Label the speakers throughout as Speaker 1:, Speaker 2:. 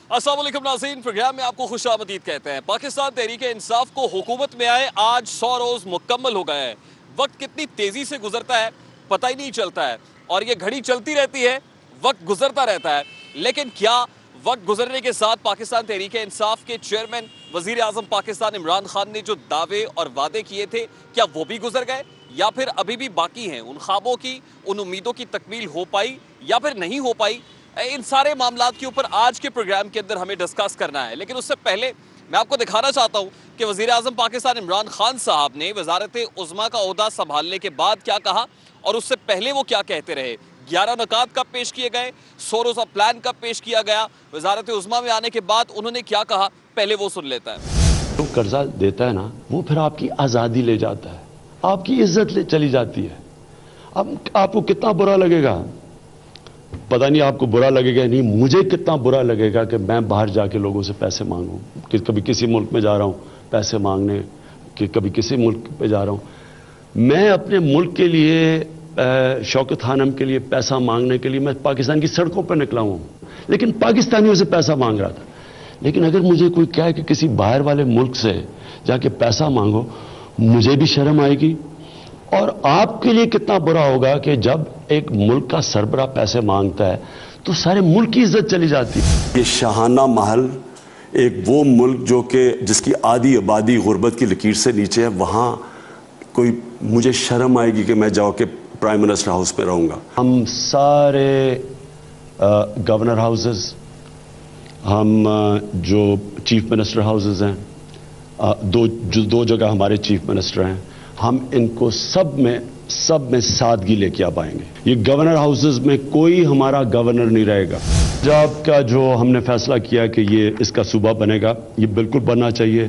Speaker 1: अस्सलाम वालेकुम नाज़रीन, प्रोग्राम में आपको खुशामदीद कहते हैं। पाकिस्तान तहरीक इंसाफ को हुकूमत में आए आज 100 रोज मुकम्मल हो गए हैं। वक्त कितनी तेजी से गुजरता है पता ही नहीं चलता है, और ये घड़ी चलती रहती है, वक्त गुजरता रहता है। लेकिन क्या वक्त गुजरने के साथ पाकिस्तान तहरीक इंसाफ के चेयरमैन वजीर आजम पाकिस्तान इमरान खान ने जो दावे और वादे किए थे, क्या वो भी गुजर गए या फिर अभी भी बाकी हैं? उन ख्वाबों की, उन उम्मीदों की तकमील हो पाई या फिर नहीं हो पाई? इन सारे मामलात के ऊपर आज के प्रोग्राम के अंदर हमें डिस्कस करना है। लेकिन उससे पहले मैं आपको दिखाना चाहता हूं कि वजीर आजम पाकिस्तान इमरान खान साहब ने वजारत उज़्मा का ओहदा संभालने के बाद क्या कहा और उससे पहले वो क्या कहते रहे। 11 नुकात कब पेश किए गए, 100 रोज़ा प्लान कब पेश किया गया, वजारत उज़्मा में आने के बाद उन्होंने क्या कहा, पहले वो सुन लेता है।
Speaker 2: जो कर्जा देता है ना, वो फिर आपकी आज़ादी ले जाता है, आपकी इज्जत ले चली जाती है। अब आपको कितना बुरा लगेगा, पता नहीं आपको बुरा लगेगा नहीं, मुझे कितना बुरा लगेगा कि मैं बाहर जाके लोगों से पैसे मांगूं, कि कभी किसी मुल्क में जा रहा हूं पैसे मांगने, कि कभी किसी मुल्क पे जा रहा हूं। मैं अपने मुल्क के लिए, शौकत खानम के लिए पैसा मांगने के लिए मैं पाकिस्तान की सड़कों पर निकला हूं, लेकिन पाकिस्तानियों से पैसा मांग रहा था। लेकिन अगर मुझे कोई कहे कि किसी बाहर वाले मुल्क से जाके पैसा मांगो, मुझे भी शर्म आएगी। और आपके लिए कितना बुरा होगा कि जब एक मुल्क का सरबरा पैसे मांगता है तो सारे मुल्क की इज्जत चली जाती है।
Speaker 3: ये शाहाना महल, एक वो मुल्क जो कि जिसकी आधी आबादी गुर्बत की लकीर से नीचे है, वहाँ कोई मुझे शर्म आएगी कि मैं जाओ के प्राइम मिनिस्टर हाउस में रहूँगा।
Speaker 2: हम सारे गवर्नर हाउसेस, हम जो चीफ मिनिस्टर हाउसेस हैं, दो जगह हमारे चीफ मिनिस्टर हैं, हम इनको सब में सादगी लेके आ पाएंगे। ये गवर्नर हाउसेस में कोई हमारा गवर्नर नहीं रहेगा। पंजाब का जो हमने फैसला किया कि ये इसका सूबा बनेगा, ये बिल्कुल बनना चाहिए।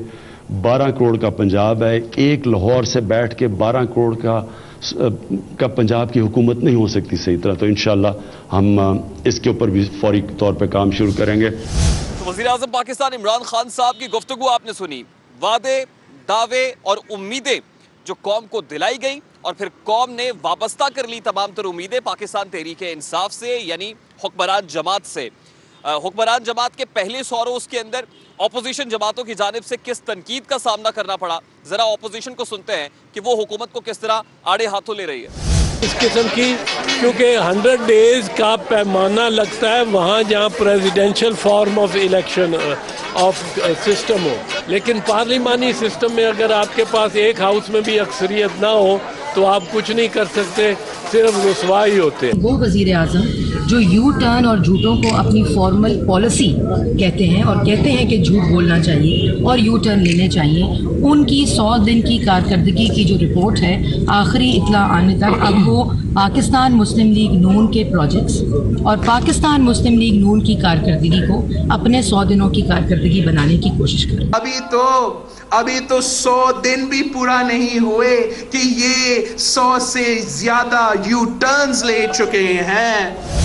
Speaker 2: 12 करोड़ का पंजाब है, एक लाहौर से बैठ के 12 करोड़ का पंजाब की हुकूमत नहीं हो सकती सही तरह। तो इंशाल्लाह हम इसके ऊपर भी फौरी तौर पर काम शुरू करेंगे।
Speaker 1: तो वज़ीर आज़म पाकिस्तान इमरान खान साहब की गुफ्तगू आपने सुनी। वादे, दावे और उम्मीदें जो कौम को दिलाई गई और फिर कौम ने वाबस्ता कर ली तमाम तर उम्मीदें पाकिस्तान तहरीक इंसाफ से, यानी हुक्मरान जमात से। हुक्मरान जमात के पहले 100 रोज के अंदर ऑपोजिशन जमातों की जानिब से किस तनकीद का सामना करना पड़ा, जरा ऑपोजिशन को सुनते हैं कि वो हुकूमत को किस तरह आड़े हाथों ले रही है।
Speaker 4: इस किस्म की, क्योंकि 100 डेज का पैमाना लगता है वहाँ जहाँ presidential form of election of system हो, लेकिन पार्लिमानी सिस्टम में अगर आपके पास एक हाउस में भी अक्सरियत ना हो तो आप कुछ नहीं कर सकते, सिर्फ रुसवाई होते।
Speaker 5: वो वजीर आज़म जो यू टर्न और झूठों को अपनी फॉर्मल पॉलिसी कहते हैं और कहते हैं कि झूठ बोलना चाहिए और यू टर्न लेने चाहिए, उनकी 100 दिन की कारकर्दगी की जो रिपोर्ट है आखिरी इतला आने तक, अब वो पाकिस्तान मुस्लिम लीग नून के प्रोजेक्ट्स और पाकिस्तान मुस्लिम लीग नून की कारकर्दगी को अपने 100 दिनों की कारकर्दगी बनाने की कोशिश करें।
Speaker 6: अभी तो 100 दिन भी पूरा नहीं हुए कि ये 100 से ज्यादा यू टर्न्स ले चुके हैं।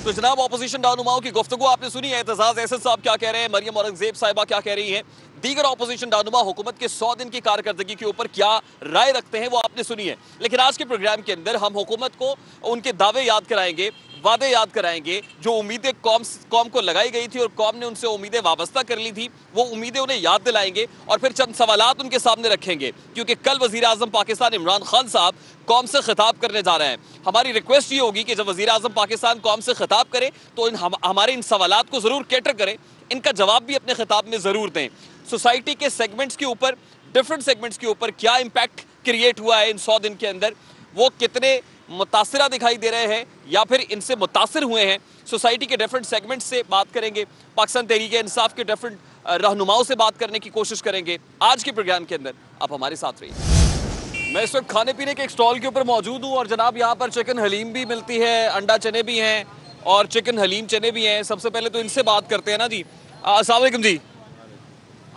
Speaker 1: तो जनाब, ऑपोजिशन रहनुमाओं की गुफ्तगू आपने सुनी है। एतजाज एहसन साहब क्या कह रहे हैं, मरियम औरंगजेब साहिबा क्या कह रही हैं, दीगर ऑपोजिशन रहनुमा हुकूमत के 100 दिन की कारकर्दगी के ऊपर क्या राय रखते हैं, वो आपने सुनी है। लेकिन आज के प्रोग्राम के अंदर हम हुकूमत को उनके दावे याद कराएंगे, वादे याद कराएंगे, जो उम्मीदें कौम को लगाई गई थी और कौम ने उनसे उम्मीदें वाबस्ता कर ली थी, वो उम्मीदें उन्हें याद दिलाएंगे और फिर चंद सवालात उनके सामने रखेंगे। क्योंकि कल वजीर आजम पाकिस्तान इमरान खान साहब कौम से खिताब करने जा रहे हैं। हमारी रिक्वेस्ट ये होगी कि जब वजीर आजम पाकिस्तान कौम से खिताब करे तो हमारे इन सवालात को जरूर कैटर करें, इनका जवाब भी अपने खिताब में जरूर दें। सोसाइटी के सेगमेंट्स के ऊपर, डिफरेंट सेगमेंट्स के ऊपर क्या इम्पैक्ट क्रिएट हुआ है इन 100 दिन के अंदर, वो कितने मुतासिरा दिखाई दे रहे हैं या फिर इनसे मुतासिर हुए हैं, सोसाइटी के डिफरेंट सेगमेंट्स से बात करेंगे। पाकिस्तान तहरीक इंसाफ के डिफरेंट रहनुमाओं से बात करने की कोशिश करेंगे आज के प्रोग्राम के अंदर। आप हमारे साथ रहिए। मैं इस वक्त खाने पीने के एक स्टॉल के ऊपर मौजूद हूँ और जनाब यहाँ पर चिकन हलीम भी मिलती है, अंडा चने भी हैं और चिकन हलीम चने भी हैं। सबसे पहले तो इनसे बात करते हैं ना जी। अस्सलाम वालेकुम जी,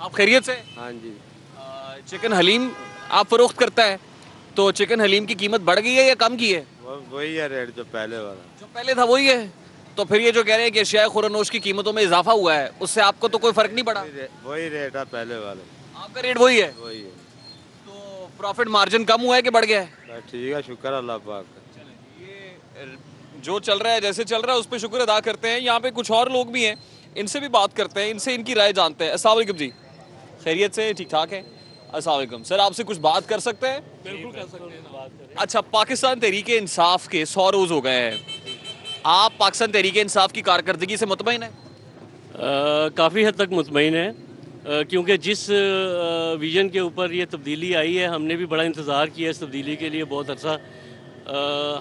Speaker 1: आप खैरियत से?
Speaker 7: हाँ जी।
Speaker 1: चिकन हलीम आप फरोख्त करता है, तो चिकन हलीम की कीमत बढ़ गई है या कम की है?
Speaker 7: वही है रेट जो पहले वाला,
Speaker 1: जो पहले था वही है। तो फिर ये जो कह रहे हैं कि अशिया खुरानोश की कीमतों में इजाफा हुआ है, उससे आपको तो कोई फर्क नहीं पड़ा?
Speaker 7: वही रेट है पहले वाले,
Speaker 1: आपका रेट वही है?
Speaker 7: वही है।
Speaker 1: तो प्रॉफिट मार्जिन कम हुआ है कि बढ़ गया है?
Speaker 7: ठीक है, शुक्र अल्लाह पाक का।
Speaker 1: ये जो चल रहा है, जैसे चल रहा है, उस पर शुक्र अदा करते हैं। यहाँ पे कुछ और लोग भी हैं इनसे भी बात करते हैं, इनसे इनकी राय जानते हैं। अस्सलाम वालेकुम जी, खैरियत से, ठीक ठाक है? अस्सलाम वालेकुम सर, आपसे कुछ बात कर सकते हैं?
Speaker 4: बिल्कुल कर सकते हैं बात करें।
Speaker 1: अच्छा, पाकिस्तान तहरीक इंसाफ के 100 रोज़ हो गए हैं, आप पाकिस्तान तहरीक इंसाफ की कारकर्दगी से मुतमईन हैं?
Speaker 8: काफ़ी हद तक मुतमईन है, क्योंकि जिस विज़न के ऊपर ये तब्दीली आई है, हमने भी बड़ा इंतज़ार किया इस तब्दीली के लिए बहुत अरसा।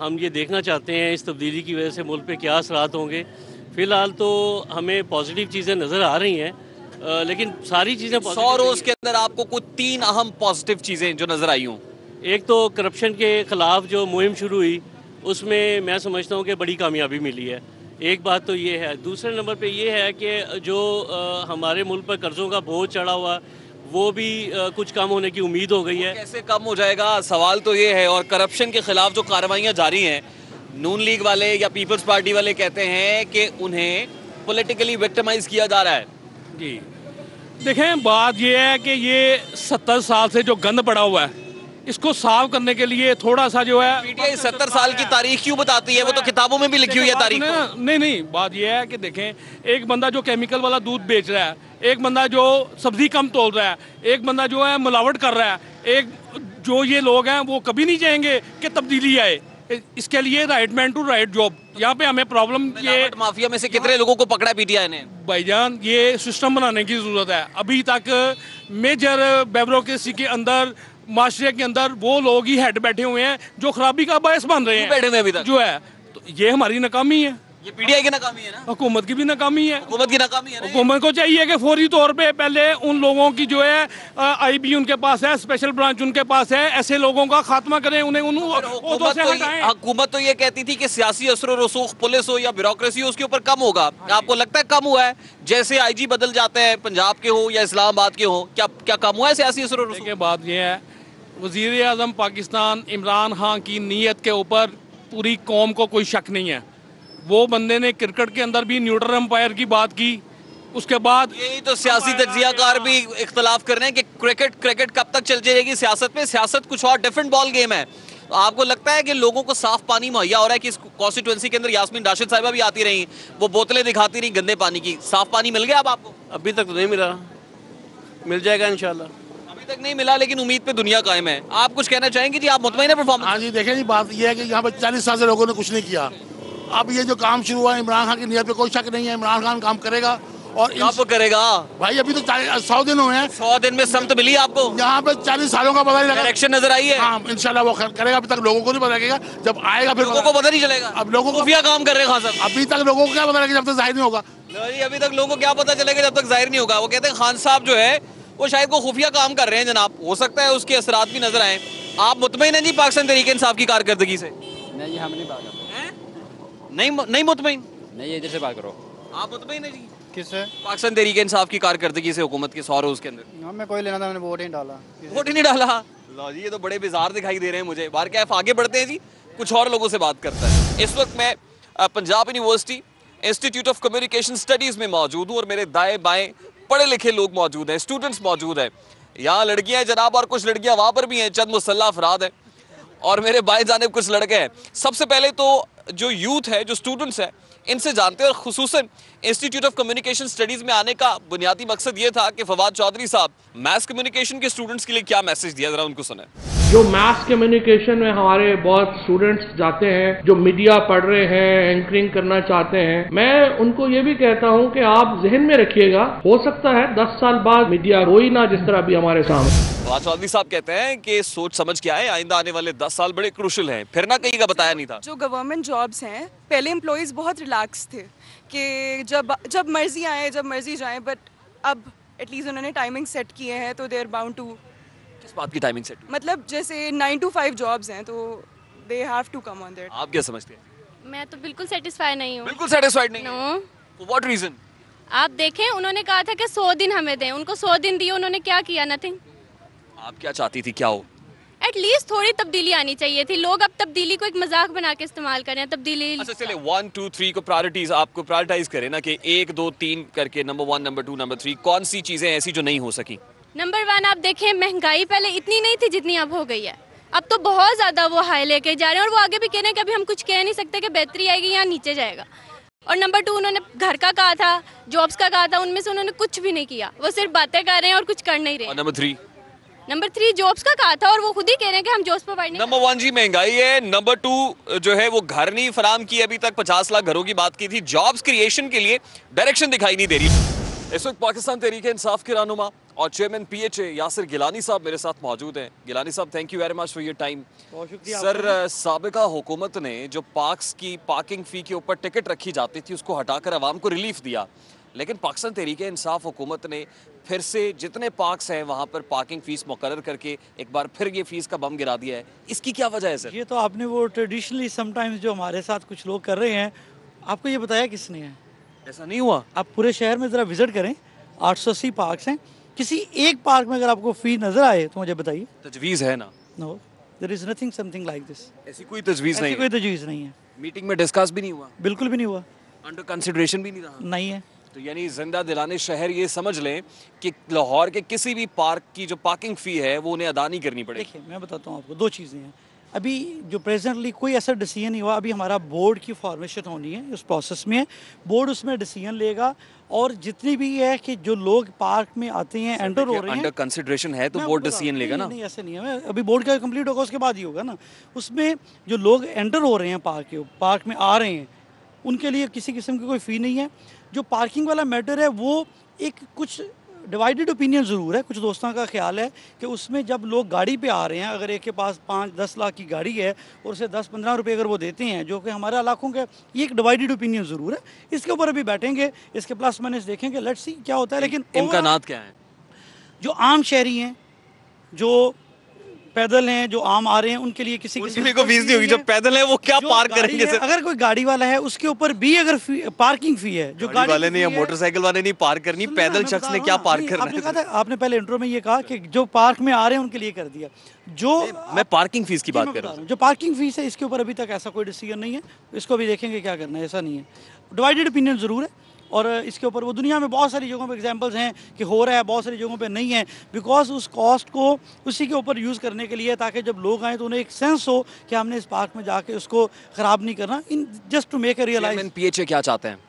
Speaker 8: हम ये देखना चाहते हैं इस तब्दीली की वजह से मुल्क पे क्या असरात होंगे। फ़िलहाल तो हमें पॉजिटिव चीज़ें नज़र आ रही हैं, लेकिन सारी चीज़ें
Speaker 1: 100 रोज़ के अंदर आपको कुछ 3 अहम पॉजिटिव चीज़ें जो नज़र आई हों?
Speaker 8: एक तो करप्शन के ख़िलाफ़ जो मुहिम शुरू हुई, उसमें मैं समझता हूँ कि बड़ी कामयाबी मिली है। एक बात तो ये है। दूसरे नंबर पे ये है कि जो हमारे मुल्क पर कर्ज़ों का बोझ चढ़ा हुआ, वो भी कुछ कम होने की उम्मीद हो गई है।
Speaker 1: कैसे कम हो जाएगा, सवाल तो ये है। और करप्शन के खिलाफ जो कार्रवाइयाँ जारी हैं, नून लीग वाले या पीपल्स पार्टी वाले कहते हैं कि उन्हें पॉलिटिकली विक्टिमाइज किया जा रहा है।
Speaker 9: जी देखें, बात ये है कि ये 70 साल से जो गंद पड़ा हुआ है, इसको साफ करने के लिए थोड़ा सा जो है,
Speaker 1: पीटीआई 70 साल की तारीख क्यों बताती है? वो तो किताबों में भी लिखी हुई है तारीख।
Speaker 9: नहीं, बात ये है कि देखें, एक बंदा जो केमिकल वाला दूध बेच रहा है, एक बंदा जो सब्जी कम तोल रहा है, एक बंदा जो है मिलावट कर रहा है, एक जो ये लोग हैं वो कभी नहीं चाहेंगे कि तब्दीली आए। इसके लिए right man to right job. यहाँ पे हमें प्रॉब्लम ये,
Speaker 1: माफिया में से कितने लोगों को पकड़ा पीटीआई ने?
Speaker 9: भाईजान, ये सिस्टम बनाने की जरूरत है। अभी तक मेजर ब्यूरोक्रेसी के अंदर, माशरे के अंदर वो लोग ही हेड बैठे हुए हैं जो खराबी का बायस बन रहे हैं,
Speaker 1: बैठे हुए अभी तक
Speaker 9: जो है। तो ये हमारी नाकामी है,
Speaker 1: ये पीटीआई की नाकामी है ना?
Speaker 9: हुकूमत की भी नाकामी है।
Speaker 1: हुकूमत की नाकामी है ना?
Speaker 9: हुकूमत को चाहिए कि फौरी तौर पे पहले उन लोगों की जो है आईबी उनके पास है, स्पेशल ब्रांच उनके पास है, ऐसे लोगों का खात्मा करें, उन्हें
Speaker 1: हुकूमत तो ये कहती थी कि सियासी असर और रसूख, पुलिस हो या ब्यूरोक्रेसी हो, उसके ऊपर कम होगा। आपको लगता है कम हुआ है? जैसे आईजी बदल जाते हैं, पंजाब के हो या इस्लामाबाद के हो, क्या कम हुआ है सियासी असर और रसूख?
Speaker 9: के बाद ये है, वज़ीर आज़म पाकिस्तान इमरान खान की नीयत के ऊपर पूरी कौम को कोई शक नहीं है। वो बंदे ने क्रिकेट के अंदर भी न्यूट्रल अंपायर की बात की, उसके बाद
Speaker 1: यही तो सियासी तज्जियाकार भी इख्तलाफ कर रहे हैं कि क्रिकेट कब तक चल जाएगी सियासत में। सियासत कुछ और डिफरेंट बॉल गेम है। तो आपको लगता है कि लोगों को साफ पानी मुहैया हो रहा है? कि इस कॉन्स्टिट्यूएंसी के अंदर यास्मीन राशिद साहिबा भी आती रही, वो बोतलें दिखाती रही गंदे पानी की, साफ पानी मिल गया अब आपको?
Speaker 8: अभी तक तो नहीं मिला, मिल जाएगा इंशाल्लाह।
Speaker 1: अभी तक नहीं मिला, लेकिन उम्मीद पे दुनिया कायम है। आप कुछ कहना चाहेंगे जी? आप मुतमईन है परफॉर्मेंस?
Speaker 10: हाँ जी, देखें जी, बात यह है कि यहाँ पर 40 साल से लोगों ने कुछ नहीं किया। अब ये जो काम शुरू हुआ है, इमरान खान की नीयत पे कोई शक नहीं है, इमरान खान काम करेगा। और
Speaker 1: कब करेगा
Speaker 10: भाई? अभी तो 100 दिन हुए हैं।
Speaker 1: 100 दिन में समत मिली आपको?
Speaker 10: यहाँ पे 40 सालों का पता नहीं लगा।
Speaker 1: इलेक्शन नजर आई है?
Speaker 10: हाँ, इंशाल्लाह वो करेगा। अभी तक लोगों को नहीं पता लगेगा, जब आएगा फिर
Speaker 1: लोगों को पता नहीं चलेगा।
Speaker 10: अब लोगों को
Speaker 1: खुफिया काम कर रहे हैं खान साहब।
Speaker 10: अभी तक लोगों को क्या पता लगेगा जब तक जाहिर नहीं होगा?
Speaker 1: अभी तक लोगों को क्या पता चलेगा जब तक जाहिर नहीं होगा? वो कहते हैं खान साहब जो है वो शायद को खुफिया काम कर रहे हैं जनाब। हो सकता है उसके असरात भी नजर आए। आप मुतमईन हैं जी पाकिस्तान तहरीक इंसाफ की कारकर्दगी से?
Speaker 11: नहीं, हम नहीं बात करते।
Speaker 1: नहीं मुतमईन?
Speaker 11: नहीं, इधर से बात करो।
Speaker 1: आप मुतमईन हैं जी?
Speaker 11: किससे?
Speaker 1: पाकिस्तान तहरीक इंसाफ की कारकर्दगी से हुकूमत के 100 रोज के अंदर?
Speaker 11: हमें कोई लेना था, मैंने वोट ही नहीं डाला।
Speaker 1: वोट ही नहीं डाला? लो जी, ये तो बड़े बिजार दिखाई दे रहे हैं मुझे। बाहर कैफ आगे बढ़ते हैं जी, कुछ और लोगों से बात करता है। इस वक्त मैं Punjab university institute of communication studies में मौजूद हूँ और मेरे दाएं बाएं पढ़े लिखे लोग मौजूद हैं, स्टूडेंट्स मौजूद हैं। यहाँ लड़कियां हैं जनाब, और कुछ लड़कियां वहाँ पर भी हैं, चंद मुसल्ला अफराद हैं। और मेरे बाएं जानिब कुछ लड़के हैं। सबसे पहले तो जो यूथ है, जो स्टूडेंट्स हैं, इनसे जानते हैं। और खुसूसन इंस्टीट्यूट ऑफ कम्युनिकेशन स्टडीज में आने का बुनियादी मकसद ये था कि फवाद चौधरी साहब मैस कम्युनिकेशन के स्टूडेंट्स के लिए क्या मैसेज दिया, जरा उनको सुने।
Speaker 12: जो मैस कम्युनिकेशन में हमारे बहुत स्टूडेंट्स जाते हैं, जो मीडिया पढ़ रहे हैं, एंकरिंग करना चाहते हैं, मैं उनको ये भी कहता हूँ कि आप जहन में रखिएगा, हो सकता है 10 साल बाद मीडिया हो ही ना जिस तरह अभी हमारे सामने।
Speaker 1: फवाद चौधरी साहब कहते हैं कि सोच समझ के आए, आइंदा आने वाले 10 साल बड़े क्रूशल हैं। फिर ना कहीं का बताया नहीं था।
Speaker 13: जो गवर्नमेंट जॉब्स हैं, पहले एम्प्लॉयज़ बहुत रिलैक्स थे कि जब मर्जी आए, जब मर्जी जाएं, बट अब एटलीस्ट उन्होंने टाइमिंग सेट किए हैं, तो दे आर बाउंड टू।
Speaker 1: किस बात की टाइमिंग सेट?
Speaker 13: मतलब जैसे 9 to 5 जॉब्स हैं, तो they have to come on that.
Speaker 1: आप क्या समझते हैं?
Speaker 14: मैं तो बिल्कुल सेटिस्फाई नहीं हूँ।
Speaker 1: बिल्कुल सेटिस्फाइड नहीं?
Speaker 14: नो।
Speaker 1: For what reason?
Speaker 14: आप देखें, उन्होंने कहा था कि 100 दिन हमें दें, उनको 100 दिन दिए, उन्होंने क्या किया? नथिंग।
Speaker 1: आप क्या चाहती थी क्या हो?
Speaker 14: एटलीस्ट थोड़ी तब्दीली आनी चाहिए थी। लोग अब तब्दीली को एक मजाक बना के इस्तेमाल करें। तब्दीली
Speaker 1: अच्छा चले 1 2 3 को प्रायोरिटीज आपको प्रायोरिटाइज करें ना, कि 1 2 3 करके नंबर 1 नंबर 2 नंबर 3 कौन सी चीजें ऐसी जो नहीं हो सकी?
Speaker 14: नंबर 1 आप देखें, महंगाई पहले इतनी नहीं थी जितनी अब हो गई है। अब तो बहुत ज्यादा वो हाई लेके जा रहे हैं, और वो आगे भी कह रहे हैं कि अभी हम कुछ कह नहीं सकते कि बेहतरी आएगी या नीचे जाएगा। और नंबर 2 उन्होंने घर का कहा था, जॉब्स का कहा था, उनमें से उन्होंने कुछ भी नहीं किया। वो सिर्फ बातें कर रहे हैं और कुछ कर नहीं रहे।
Speaker 1: और नंबर 3 जॉब्स का कहा था और वो खुद ही कह रहे हैं कि हम जॉब्स प्रोवाइड नहीं। नंबर 1 जी महंगाई है, नंबर 2 जो है वो घर नहीं फराम की, अभी तक 50 लाख घरों की बात की थी, जॉब्स क्रिएशन के लिए डायरेक्शन दिखाई नहीं दे रही। इस वक्त पाकिस्तान तहरीक इंसाफ के रहनुमा और चेयरमैन PHA यासिर गिलानी साहब मेरे साथ मौजूद हैं। गिलानी साहब, thank you very much for your time. Sir, साबिका हुकूमत ने जो पार्क्स की पार्किंग फी के ऊपर टिकट रखी जाती थी उसको हटाकर अवाम को रिलीफ दिया, लेकिन पाकिस्तान तहरीक इंसाफ हुकूमत ने फिर से जितने पार्क्स हैं वहाँ पर पार्किंग फीस मुकर्रर करके एक बार फिर ये फीस का बम गिरा दिया है। इसकी क्या वजह है सर?
Speaker 15: ये तो आपने वो ट्रेडिशनली समटाइम्स जो हमारे साथ कुछ लोग कर रहे हैं, आपको ये बताया किसने है?
Speaker 1: ऐसा नहीं हुआ।
Speaker 15: आप पूरे शहर में ज़रा विजिट करें, 880 पार्क्स हैं, किसी एक पार्क में अगर आपको फी नजर आए तो मुझे बताइए।
Speaker 1: तजवीज़ है ना?
Speaker 15: No, there is nothing something like this.
Speaker 1: ऐसी कोई तजवीज़ नहीं है?
Speaker 15: कोई तजवीज़ नहीं है।
Speaker 1: मीटिंग में डिस्कस भी नहीं हुआ?
Speaker 15: बिल्कुल भी नहीं हुआ।
Speaker 1: अंडर कंसिडरेशन भी नहीं रहा?
Speaker 15: नहीं है।
Speaker 1: तो यानी जिंदा दिलाने शहर ये समझ लें कि लाहौर के किसी भी पार्क की जो पार्किंग फ़ी है वो उन्हें अदा नहीं करनी पड़ेगी।
Speaker 15: देखिए, मैं बताता हूँ आपको, 2 चीज़ें हैं। अभी जो प्रेजेंटली कोई ऐसा डिसीजन नहीं हुआ, अभी हमारा बोर्ड की फॉर्मेशन होनी है, उस प्रोसेस में है। बोर्ड उसमें डिसीजन लेगा और जितनी भी है कि जो लोग पार्क में आते हैं, एंटर हो रहे हैं,
Speaker 1: अंडर कंसिडरेशन है तो बोर्ड डिसीजन लेगा ना?
Speaker 15: नहीं, ऐसे नहीं है। अभी बोर्ड का कंप्लीट होगा उसके बाद ही होगा ना। उसमें जो लोग एंटर हो रहे हैं पार्क में आ रहे हैं, उनके लिए किसी किस्म की कोई फ़ी नहीं है। जो पार्किंग वाला मैटर है वो एक कुछ डिवाइडेड ओपिनियन ज़रूर है। कुछ दोस्तों का ख्याल है कि उसमें जब लोग गाड़ी पे आ रहे हैं, अगर एक के पास 5-10 लाख की गाड़ी है और उसे 10-15 रुपये अगर वो देते हैं, जो कि हमारे इलाकों के, ये एक डिवाइडेड ओपिनियन ज़रूर है। इसके ऊपर अभी बैठेंगे, इसके प्लस माइनस देखेंगे, लेट्स सी क्या होता है। लेकिन
Speaker 1: इम्कानात क्या हैं?
Speaker 15: जो आम शहरी हैं, जो पैदल हैं, जो आम आ रहे हैं, उनके लिए किसी को
Speaker 1: फीस नहीं होगी। जो पैदल है वो क्या पार्क करेंगे सर?
Speaker 15: अगर कोई गाड़ी वाला है उसके ऊपर भी अगर पार्किंग फी है, जो
Speaker 1: गाड़ी वाले ने या मोटरसाइकिल वाले नहीं पार्क करनी, पैदल शख्स ने क्या पार्क करना है?
Speaker 15: आपने कहा था, आपने पहले इंट्रो में ये कहा कि जो पार्क में आ रहे हैं उनके लिए कर दिया। जो
Speaker 1: मैं पार्किंग फीस की बात कर रहा हूँ।
Speaker 15: जो पार्किंग फीस है, इसके ऊपर अभी तक ऐसा कोई डिसीजन नहीं है। इसको भी देखेंगे क्या करना है, ऐसा नहीं है। डिवाइडेड ओपिनियन ज़रूर है और इसके ऊपर वो दुनिया में बहुत सारी जगहों पे एग्जांपल्स हैं कि हो रहा है, बहुत सारी जगहों पे नहीं है। बिकॉज उस कॉस्ट को उसी के ऊपर यूज़ करने के लिए, ताकि जब लोग आए तो उन्हें एक सेंस हो कि हमने इस पार्क में जाके उसको ख़राब नहीं करना, in just to make a realize.
Speaker 1: PHA क्या चाहते हैं?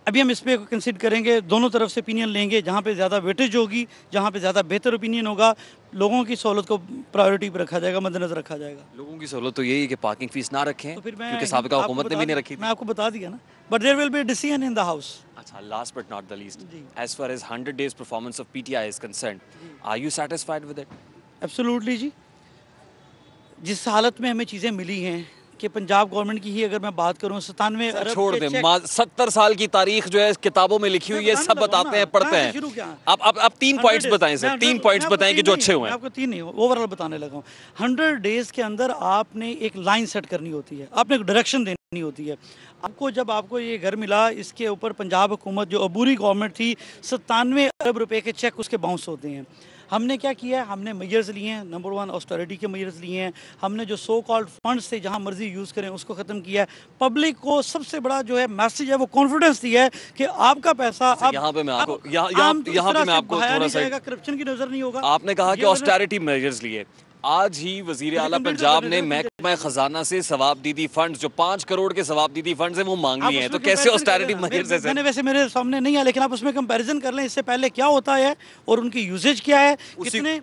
Speaker 15: अभी हम इस पर कंसिडर करेंगे, दोनों तरफ से ओपिनियन लेंगे। जहाँ पे ज़्यादा वेटेज होगी, जहाँ पे ज़्यादा बेहतर ओपिनियन होगा, लोगों की सहूलत को प्रायोरिटी पर रखा जाएगा, मद्देनजर रखा जाएगा।
Speaker 1: लोगों की सहूलत तो यही है कि पार्किंग फीस ना रखें,
Speaker 15: तो फिर
Speaker 1: क्योंकि साबिका हुकूमत ने भी नहीं रखी थी।
Speaker 15: मैं आपको बता दिया ना, but there will be a decision in the house.
Speaker 1: अच्छा, last but not the least, as far as 100 days performance of PTI is concerned, are you satisfied with it?
Speaker 15: Absolutely जी। जिस हालत में हमें चीज़ें मिली हैं कि पंजाब गवर्नमेंट की ही अगर मैं बात करूं, 97 अरब
Speaker 1: छोड़ दें, 70 साल की तारीख जो है किताबों में लिखी हुई है, सब बताते हैं, पढ़ते हैं। आप 3 पॉइंट्स बताएं सर, 3 पॉइंट्स बताएं कि जो अच्छे हुए हैं।
Speaker 15: आपको 3 नहीं, ओवरऑल बताने लगा हूँ। 100 days के अंदर आपने एक लाइन सेट करनी होती है, आपने एक डायरेक्शन देनी होती है। आपको जब आपको ये घर मिला, इसके ऊपर पंजाब हुकूमत जो अबूरी गवर्नमेंट थी, 97 अरब रुपए के चेक उसके बाउंस होते हैं। हमने क्या किया है, हमने मेजर्स लिए हैं। नंबर 1 ऑस्टेरिटी के मेजर्स लिए हैं। हमने जो सो कॉल्ड फंड्स थे जहां मर्जी यूज़ करें उसको ख़त्म किया है। पब्लिक को सबसे बड़ा जो है मैसेज है वो कॉन्फिडेंस दिया है कि आपका पैसा अब
Speaker 1: यहाँ पे मैं आपको थोड़ा सा
Speaker 15: करप्शन की नज़र नहीं होगा।
Speaker 1: आपने कहा कि ऑस्टेरिटी मेजर्स लिए, आज ही वजीर आला पंजाब ने महकमा खजाना से सवाबदीदी फंड्स, जो 5 करोड़ के सवाबदीदी फंड्स हैं, वो मांग लिए हैं। तो कैसे ऑस्टेरिटी मेजर्स है?
Speaker 15: मैंने वैसे मेरे सामने नहीं है, लेकिन आप उसमें कंपैरिजन कर लें, इससे पहले क्या होता है और उनकी यूजेज क्या है।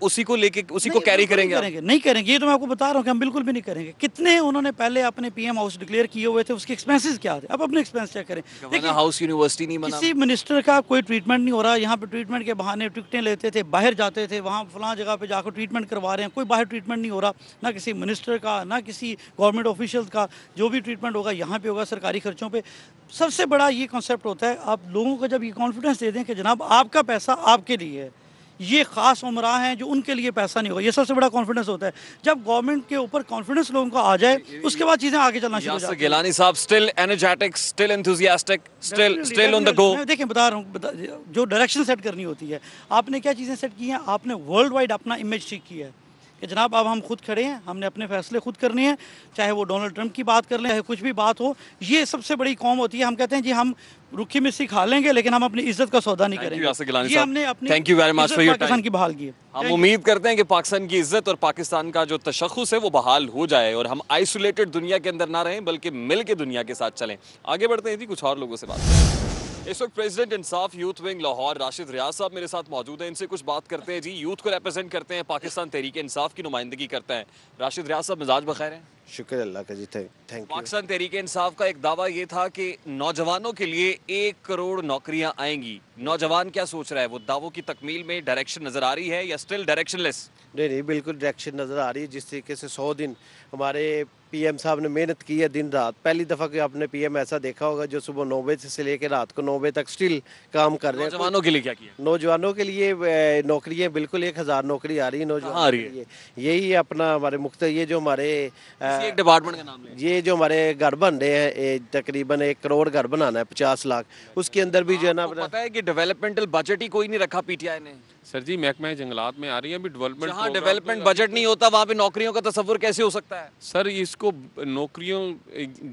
Speaker 1: उसी को लेके उसी को कैरी करेंगे?
Speaker 15: नहीं करेंगे, ये तो मैं आपको बता रहा हूँ कि हम बिल्कुल भी नहीं करेंगे। कितने उन्होंने पहले अपने PM हाउस डिक्लेयर किए हुए थे, उसके एक्सपेंसेस क्या थे, अब अपने एक्सपेंस चेक करें।
Speaker 1: देखिए, हाउस यूनिवर्सिटी नहीं बना,
Speaker 15: किसी मिनिस्टर का कोई ट्रीटमेंट नहीं हो रहा। यहाँ पे ट्रीटमेंट के बहाने टिकटें लेते थे, बाहर जाते थे, वहाँ फलां जगह पे जाकर ट्रीटमेंट करवा रहे हैं। कोई बाहर ट्रीटमेंट नहीं हो रहा, ना किसी मिनिस्टर का, ना किसी गवर्नमेंट ऑफिशियल का। जो भी ट्रीटमेंट होगा यहाँ पे होगा सरकारी खर्चों पे। सबसे बड़ा ये कॉन्सेप्ट होता है, आप लोगों को जब ये कॉन्फिडेंस दे दें कि जनाब आपका पैसा आपके लिए है, ये खास उमरा हैं जो उनके लिए पैसा नहीं होगा, ये सबसे बड़ा कॉन्फिडेंस होता है। जब गवर्नमेंट के ऊपर कॉन्फिडेंस लोगों को आ जाए, उसके बाद चीजें आगे चलना शुरू हो जाती हैं।
Speaker 1: गिलानी साहब, still energetic, still enthusiastic, still on the go.
Speaker 15: देखिए, बता रहा हूँ, जो डायरेक्शन सेट करनी होती है, आपने क्या चीजें सेट की हैं, आपने वर्ल्ड वाइड अपना इमेज ठीक किया है कि जनाब अब हम खुद खड़े हैं, हमने अपने फैसले खुद करने हैं, चाहे वो डोनाल्ड ट्रंप की बात कर लें, चाहे कुछ भी बात हो। ये सबसे बड़ी कौम होती है। हम कहते हैं जी हम रुखी मिस्सी खा लेंगे लेकिन हम अपनी इज्जत का सौदा नहीं करेंगे। ये हमने अपनी
Speaker 1: thank you very much for your
Speaker 15: Pakistan की बहाल की है।
Speaker 1: हम उम्मीद करते हैं कि पाकिस्तान की इज्जत और पाकिस्तान का जो तशख़्ख़ुस है वो बहाल हो जाए और हम आइसोलेटेड दुनिया के अंदर ना रहें बल्कि मिल के दुनिया के साथ चलें। आगे बढ़ते हैं जी, कुछ और लोगों से बात करते हैं। इस वक्त प्रेसिडेंट इंसाफ यूथ विंग लाहौर राशिद रियाज साहब मेरे साथ मौजूद हैं, इनसे कुछ बात करते हैं जी। यूथ को रिप्रेजेंट करते हैं, पाकिस्तान तहरीक इंसाफ की नुमाइंदगी करते हैं। राशिद रियाज साहब, मिजाज बखैर हैं?
Speaker 16: शुक्र अल्लाह का जी, थैंक यू।
Speaker 1: पाकिस्तान तहरीक इंसाफ का एक दावा ये था कि नौजवानों के लिए 1 करोड़ नौकरियां आएंगी। नौजवान क्या सोच रहा है? वो दावों की तकमील में डायरेक्शन नजर आ रही है या स्टिल डायरेक्शनलेस?
Speaker 16: नहीं, बिल्कुल डायरेक्शन नज़र आ रही है। जिस तरीके से 100 दिन हमारे पीएम साहब ने मेहनत की है दिन रात। पहली दफ़ा कि आपने पीएम ऐसा देखा होगा जो सुबह 9 बजे से लेकर रात को 9 बजे तक स्टिल काम कर रहे हैं।
Speaker 1: नौजवानों के लिए क्या किया?
Speaker 16: नौजवानों के लिए नौकरियाँ बिल्कुल 1000 नौकरी आ रही है नौजवानों के लिए। यही अपना हमारे मुख्त ये जो हमारे
Speaker 1: एक डिपार्टमेंट का नाम ले,
Speaker 16: ये जो हमारे घर बन रहे हैं, तकरीबन 1 करोड़ घर बनाना है, 50 लाख, उसके अंदर भी जो है ना
Speaker 1: पता है कि डेवलपमेंट बजट ही कोई नहीं रखा पीटीआई ने।
Speaker 17: सर जी, महकमा जंगलात में आ रही है अभी डेवलपमेंट।
Speaker 1: जहाँ डेवलपमेंट बजट नहीं होता वहाँ पे नौकरियों का तस्वुर कैसे हो सकता है?
Speaker 17: सर इसको नौकरियों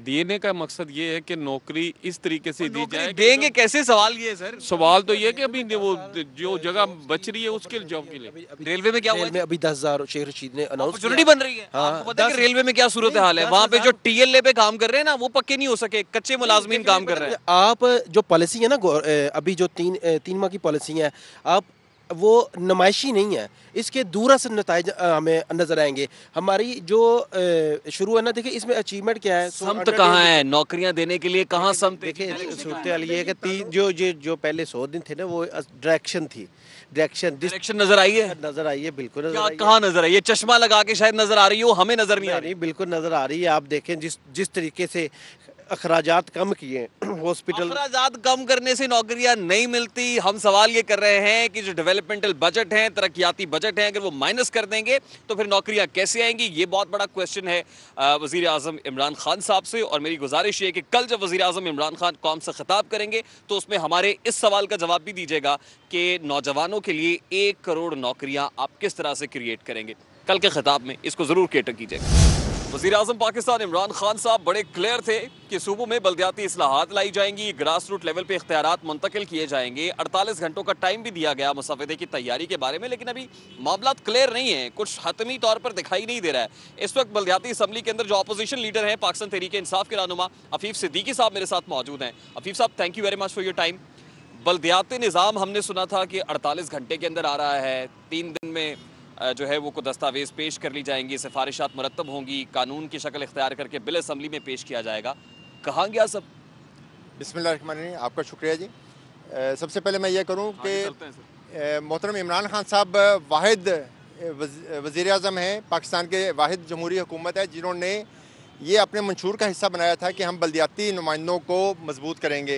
Speaker 17: देने का मकसद ये है कि नौकरी इस तरीके से दी जाए।
Speaker 1: देंगे कैसे? सवाल ये है सर।
Speaker 17: सवाल तो ये है कि अभी वो जो जगह बच रही है उसके जॉब के लिए।
Speaker 1: रेलवे में क्या हुआ?
Speaker 16: अभी 10,000 शेख रशीद ने अनाउंस
Speaker 1: अपॉर्चुनिटी बन रही है। आपको पता है कि रेलवे में क्या सूरत हाल है? वहाँ पे जो टीएलए पे काम कर रहे हैं ना, वो पक्के नहीं हो सके, कच्चे मुलाजमीन काम कर रहे हैं।
Speaker 16: आप जो पॉलिसी है ना अभी जो 3 माह की पॉलिसी है, आप वो नुमाइशी नहीं है, इसके दूरअसर नताइज हमें नजर आएंगे। हमारी जो शुरू है ना, देखिए इसमें अचीवमेंट क्या है,
Speaker 1: समत कहाँ है नौकरियां देने के लिए? कहाँ समत?
Speaker 16: देखिए सूरत हाल ये है कि जो पहले 100 दिन थे ना, वो डायरेक्शन थी।
Speaker 1: डायरेक्शन नजर आई है?
Speaker 16: नजर आई है, बिल्कुल नजर आई है।
Speaker 1: कहाँ नजर आई है? चश्मा लगा के शायद नजर आ रही हो, हमें नजर नहीं आ रही।
Speaker 16: बिल्कुल नजर आ रही है। आप देखें जिस तरीके से अखराजात कम किए हॉस्पिटल,
Speaker 1: अखराजात कम करने से नौकरियां नहीं मिलती। हम सवाल ये कर रहे हैं कि जो डेवलपमेंटल बजट है, तरक्याती बजट है, अगर वो माइनस कर देंगे तो फिर नौकरियां कैसे आएंगी? ये बहुत बड़ा क्वेश्चन है वज़ीर आज़म इमरान खान साहब से। और मेरी गुजारिश है कि कल जब वज़ीर आज़म इमरान खान कौम से खिताब करेंगे तो उसमें हमारे इस सवाल का जवाब भी दीजिएगा कि नौजवानों के लिए 1 करोड़ नौकरियाँ आप किस तरह से क्रिएट करेंगे। कल के खिताब में इसको ज़रूर केटर कीजिएगा। वज़ीर आज़म पाकिस्तान इमरान खान साहब बड़े क्लियर थे कि सूबों में बल्दियाती इस्लाहात लाई जाएंगी, ग्रास रूट लेवल पे इख्तियारात मुंतकिल किए जाएंगे। 48 घंटों का टाइम भी दिया गया मुसवदे की तैयारी के बारे में, लेकिन अभी मामला क्लियर नहीं है, कुछ हतमी तौर पर दिखाई नहीं दे रहा है। इस वक्त बल्दियाती असम्बली के अंदर जो अपोजिशन लीडर हैं, पाकिस्तान तहरीक इंसाफ के रहनुमा अफीफ सिद्दीकी साहब मेरे साथ मौजूद हैं। अफीफ साहब, thank you very much for your time. बल्दियाती निज़ाम हमने सुना था कि 48 घंटे के अंदर आ रहा है, 3 दिन में जो है वो को दस्तावेज़ पेश कर ली जाएंगी, सिफारिशात मुरतब होंगी, कानून की शक्ल इख्तियार करके बिल असम्बली में पेश किया जाएगा। कहाँ गया सब?
Speaker 18: बिस्मिल्लाहिर्रहमानिर्रहीम, आपका शुक्रिया जी। सबसे पहले मैं ये करूँ कि मोहतरम इमरान खान साहब वाहिद वज़ीर आज़म हैं, पाकिस्तान के वाहिद जमहूरी हुकूमत है जिन्होंने ये अपने मंशूर का हिस्सा बनाया था कि हम बल्दियाती नुमाइंदों को मजबूत करेंगे।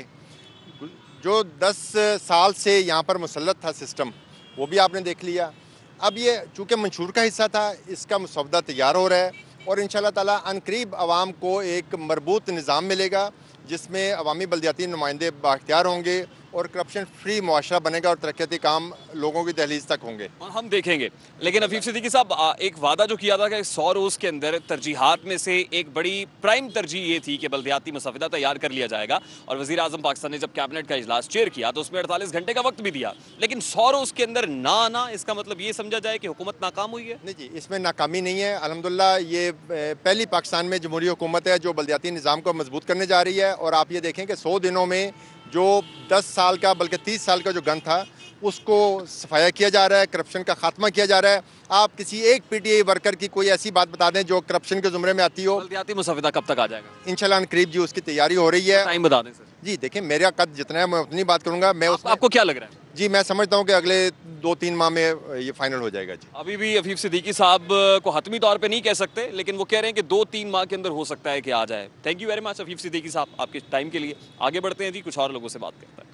Speaker 18: जो 10 साल से यहाँ पर मुसल्लत था सिस्टम, वो भी आपने देख लिया। अब ये चूँकि मंशूर का हिस्सा था, इसका मसौदा तैयार हो रहा है और इंशाअल्लाह ताला अनकरीब आवाम को एक मरबूत निज़ाम मिलेगा जिसमें अवामी बल्दियाती नुमाइंदे बाख्तियार होंगे और करप्शन फ्री मुआशरा बनेगा और तरक्याती काम लोगों की दहलीज तक होंगे।
Speaker 1: और हम देखेंगे। लेकिन अफीफ सिद्दीकी साहब, एक वादा जो किया था कि 100 रोज़ के अंदर तरजीहात में से एक बड़ी प्राइम तरजीह ये थी कि बल्दियाती मसवदा तैयार कर लिया जाएगा। और वज़ीर आज़म पाकिस्तान ने जब कैबिनेट का इजलास चेयर किया तो उसमें 48 घंटे का वक्त भी दिया, लेकिन 100 रोज़ के अंदर ना आना, इसका मतलब ये समझा जाए कि हुकूमत नाकाम हुई है?
Speaker 18: नहीं जी, इसमें नाकामी नहीं है। अल्हम्दुलिल्लाह ये पहली पाकिस्तान में जमहूरी हुकूमत है जो बल्दियाती निज़ाम को मजबूत करने जा रही है। और आप ये देखें कि 100 दिनों में जो 10 साल का बल्कि 30 साल का जो गन था उसको सफाया किया जा रहा है, करप्शन का खात्मा किया जा रहा है। आप किसी एक पीटीआई वर्कर की कोई ऐसी बात बता दें जो करप्शन के जुमरे में आती हो।
Speaker 1: बल्दियाती मसवदा कब तक आ जाएगा?
Speaker 18: इंशाल्लाह करीब जी उसकी तैयारी हो रही है।
Speaker 1: टाइम बता दें सर।
Speaker 18: जी देखिए, मेरा कद जितना है मैं उतनी बात करूंगा। मैं
Speaker 1: आपको क्या लग रहा है?
Speaker 18: जी मैं समझता हूँ कि अगले 2-3 माह में ये फाइनल हो जाएगा जी।
Speaker 1: अभी भी अफीफ सिद्दीकी साहब को हतमी तौर पे नहीं कह सकते, लेकिन वो कह रहे हैं कि 2-3 माह के अंदर हो सकता है कि आ जाए। Thank you very much Afif Siddiqui साहब आपके टाइम के लिए। आगे बढ़ते हैं जी, कुछ और लोगों से बात करते हैं।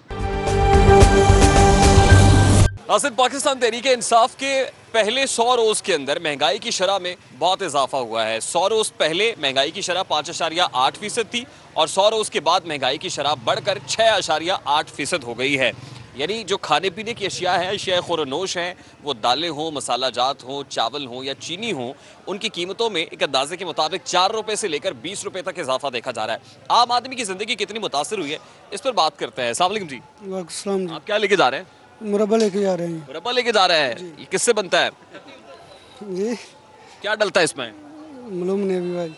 Speaker 1: नाज़रीन, पाकिस्तान तहरीक इंसाफ के पहले 100 रोज़ के अंदर महंगाई की शरह में बहुत इजाफा हुआ है। 100 रोज़ पहले महंगाई की शरह 5.8% थी और 100 रोज़ के बाद महंगाई की शरह बढ़कर 6.8% हो गई है। यानी जो खाने पीने की अशिया है, अशिया खुरनोश हैं, वो दालें हों, मसाला जात हों, चावल हों या चीनी हों, उनकी कीमतों में एक अंदाजे के मुताबिक 4 रुपए से लेकर 20 रुपए तक इजाफा देखा जा रहा है। आम आदमी की ज़िंदगी कितनी मुतासर हुई है, इस पर बात करते हैं। अस्सलाम वालेकुम जी।
Speaker 19: वालेकुम जी।
Speaker 1: आप क्या लेके जा रहे हैं?
Speaker 19: मुरब्बा लेके जा रहे हैं।
Speaker 1: मुरब्बा लेके जा रहे हैं, ये किससे बनता है?
Speaker 19: जी
Speaker 1: क्या डलता है इसमें?
Speaker 19: मालूम नहीं अभी भाई।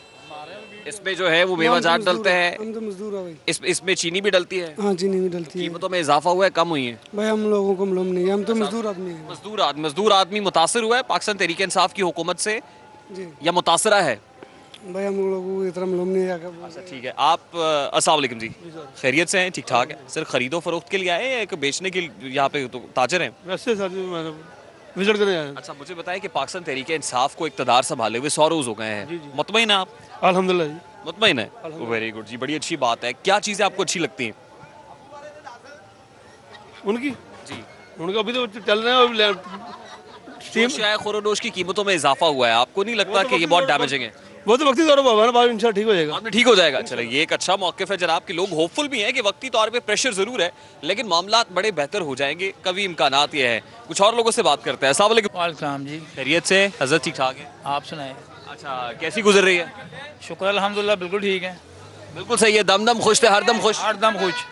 Speaker 1: इसमें जो है वो मेवा जात डलते हैं।
Speaker 19: हम तो मजदूर है भाई।
Speaker 1: इसमें चीनी भी डलती है?
Speaker 19: हाँ चीनी भी डलती है।
Speaker 1: कीमतों में इजाफा हुआ है, कम हुई है?
Speaker 19: भाई हम लोगों को मालूम नहीं है, हम तो मजदूर आदमी हैं।
Speaker 1: मजदूर आदमी मुतासर हुआ है पाकिस्तान तहरीक इंसाफ की हुकूमत से
Speaker 19: जी
Speaker 1: या मुतासरा है?
Speaker 19: भाई हम लोगों को इतना मालूम नहीं है।
Speaker 1: अच्छा ठीक है। आप अस्सलाम वालेकुम जी, खैरियत से हैं? ठीक ठाक है। सर खरीदो फरोख्त के लिए आए हैं या बेचने के लिए यहाँ पे तो ताजर हैं?
Speaker 20: वैसे विजिट करने आए।
Speaker 1: अच्छा मुझे बताएं कि पाकिस्तान तहरीक इंसाफ को इक़्तिदार संभाले हुए 100 रोज हो गए हैं, मुतमईन हैं आप?
Speaker 20: अल्हम्दुलिल्लाह जी।
Speaker 1: मुतमईन है, वेरी गुड जी, बड़ी अच्छी बात है। क्या चीज़ें आपको अच्छी लगती हैं
Speaker 20: उनकी?
Speaker 1: जी
Speaker 20: उनका अभी तो चल रहे हैं।
Speaker 1: अशिया खुरनोश की कीमतों में इजाफा हुआ है, आपको नहीं लगता कि ये बहुत डैमेजिंग है?
Speaker 20: वो तो वक्ती तौर पर बाद इंशाल्लाह ठीक हो जाएगा।
Speaker 1: आपने ठीक हो जाएगा। चलो ये एक अच्छा मौक़िफ़ है जनाब कि लोग होपफुल भी हैं कि वक्ती तौर पे प्रेशर ज़रूर है लेकिन मामलात बड़े बेहतर हो जाएंगे, कभी इम्कानात ये है। कुछ और लोगों से बात करते हैं। अस्सलाम वालेकुम।
Speaker 21: वालेकुम जी।
Speaker 1: खैरियत से? हज़रत ठीक ठाक है,
Speaker 21: आप सुनाए?
Speaker 1: अच्छा कैसी गुजर रही है?
Speaker 21: शुक्र अल्हम्दुलिल्लाह बिल्कुल ठीक है।
Speaker 1: बिल्कुल सही है। दम दम खुश थे, हरदम खुश?
Speaker 21: हरदम खुश।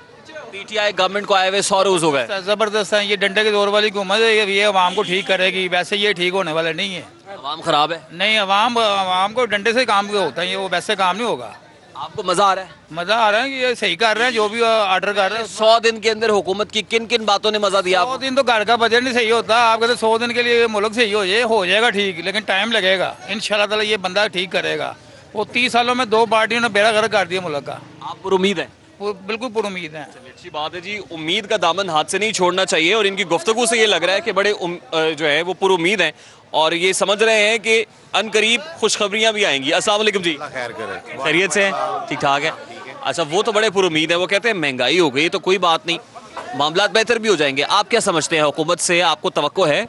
Speaker 1: पीटीआई गवर्नमेंट को आए हुए 100 रोज हो गए।
Speaker 21: ज़बरदस्त है, ये डंडे के जोर वाली हुकूमत है, ये अवाम को ठीक करेगी। वैसे ये ठीक होने वाला नहीं है।
Speaker 1: अवाम खराब है?
Speaker 21: नहीं, अवाम को डंडे से काम होता है, ये वो वैसे काम नहीं होगा।
Speaker 1: आपको मजा आ रहा है?
Speaker 21: मजा आ रहा है कि ये सही कर रहे हैं, जो भी ऑर्डर कर रहे हैं।
Speaker 1: 100 दिन के अंदर हुकूमत की किन किन बातों ने मजा दिया?
Speaker 21: 100 दिन तो घर का बजट नहीं सही होता। आप कहते 100 दिन के लिए मुल्क सही हो जाएगा ठीक, लेकिन टाइम लगेगा। इंशाल्लाह ताला ये बंदा ठीक करेगा। वो 30 सालों में 2 पार्टियों ने बेड़ा गर्क कर दिया मुल्क का।
Speaker 1: आप पर उम्मीद है?
Speaker 21: बिल्कुल पर उम्मीद है।
Speaker 1: अच्छी बात है जी, उम्मीद का दामन हाथ से नहीं छोड़ना चाहिए और इनकी गुफ्तगू से ये लग रहा है कि बड़े जो है वो पर उम्मीद हैं और ये समझ रहे हैं कि अनकरीब खुशखबरियां भी आएंगी। अस्सलाम वालेकुम जी।
Speaker 22: खैर करे,
Speaker 1: खैरियत से? ठीक ठाक है। अच्छा वो तो बड़े पर उम्मीद है, वो कहते हैं महंगाई हो गई तो कोई बात नहीं, मामलात बेहतर भी हो जाएंगे। आप क्या समझते हैं, हुकूमत से आपको तवक्को है?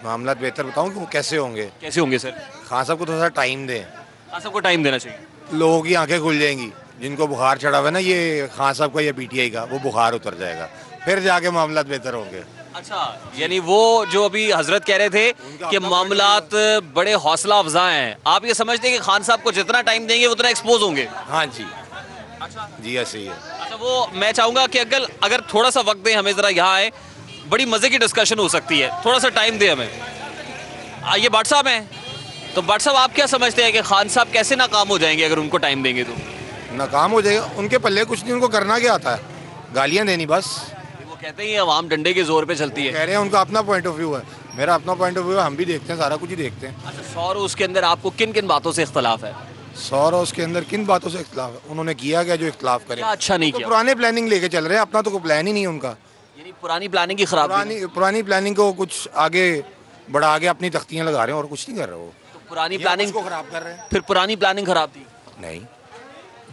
Speaker 22: मामला बेहतर बताऊं कि कैसे होंगे?
Speaker 1: कैसे होंगे सर?
Speaker 22: खान साहब को थोड़ा सा टाइम दें।
Speaker 1: खान साहब को टाइम देना चाहिए।
Speaker 22: लोगों की आंखें खुल जाएंगी, जिनको बुखार चढ़ा हुआ है ना, ये खान साहब का या पीटीआई का, वो बुखार उतर जाएगा, फिर जाके मामलात बेहतर होंगे।
Speaker 1: अच्छा यानी वो जो अभी हजरत कह रहे थे कि मामलात बड़े हौसला अफजा हैं, आप ये समझते हैं कि खान साहब को जितना टाइम देंगे उतना एक्सपोज होंगे?
Speaker 22: हाँ जी। जी ऐसे ही है।
Speaker 1: अच्छा वो मैं चाहूँगा कि अगर थोड़ा सा वक्त दें हमें, ज़रा यहाँ आए, बड़ी मज़े की डिस्कशन हो सकती है, थोड़ा सा टाइम दें हमें। ये भट्ट साहब हैं, तो भट्ट साहब आप क्या समझते हैं कि खान साहब कैसे नाकाम हो जाएंगे अगर उनको टाइम देंगे तो?
Speaker 22: नाकाम हो जाएगा, उनके पल्ले कुछ नहीं, उनको करना क्या आता है? गालियाँ देनी बस।
Speaker 1: वो कहते हैं अवाम डंडे के जोर पे चलती है।
Speaker 22: कह रहे हैं उनका अपना पॉइंट ऑफ व्यू है, मेरा अपना पॉइंट ऑफ व्यू है, हम भी देखते हैं, सारा कुछ ही देखते हैं।
Speaker 1: अच्छा 100 रोज के अंदर आपको किन किन बातों से इख्तलाफ है?
Speaker 22: 100 रोज के अंदर किन बातों से इख्तलाफ है? उन्होंने किया क्या जो इख्तलाफ करे?
Speaker 1: अच्छा नहीं किया।
Speaker 22: पुराने प्लानिंग लेके चल रहे हैं, अपना तो कोई प्लान ही नहीं है उनका।
Speaker 1: यानी पुरानी प्लानिंग की खराबी?
Speaker 22: पुरानी प्लानिंग को कुछ आगे बढ़ा के अपनी तख्तियाँ लगा रहे हैं और कुछ नहीं कर रहे वो।
Speaker 1: पुरानी प्लानिंग
Speaker 22: को खराब कर रहे हैं।
Speaker 1: फिर पुरानी प्लानिंग खराब थी?
Speaker 22: नहीं,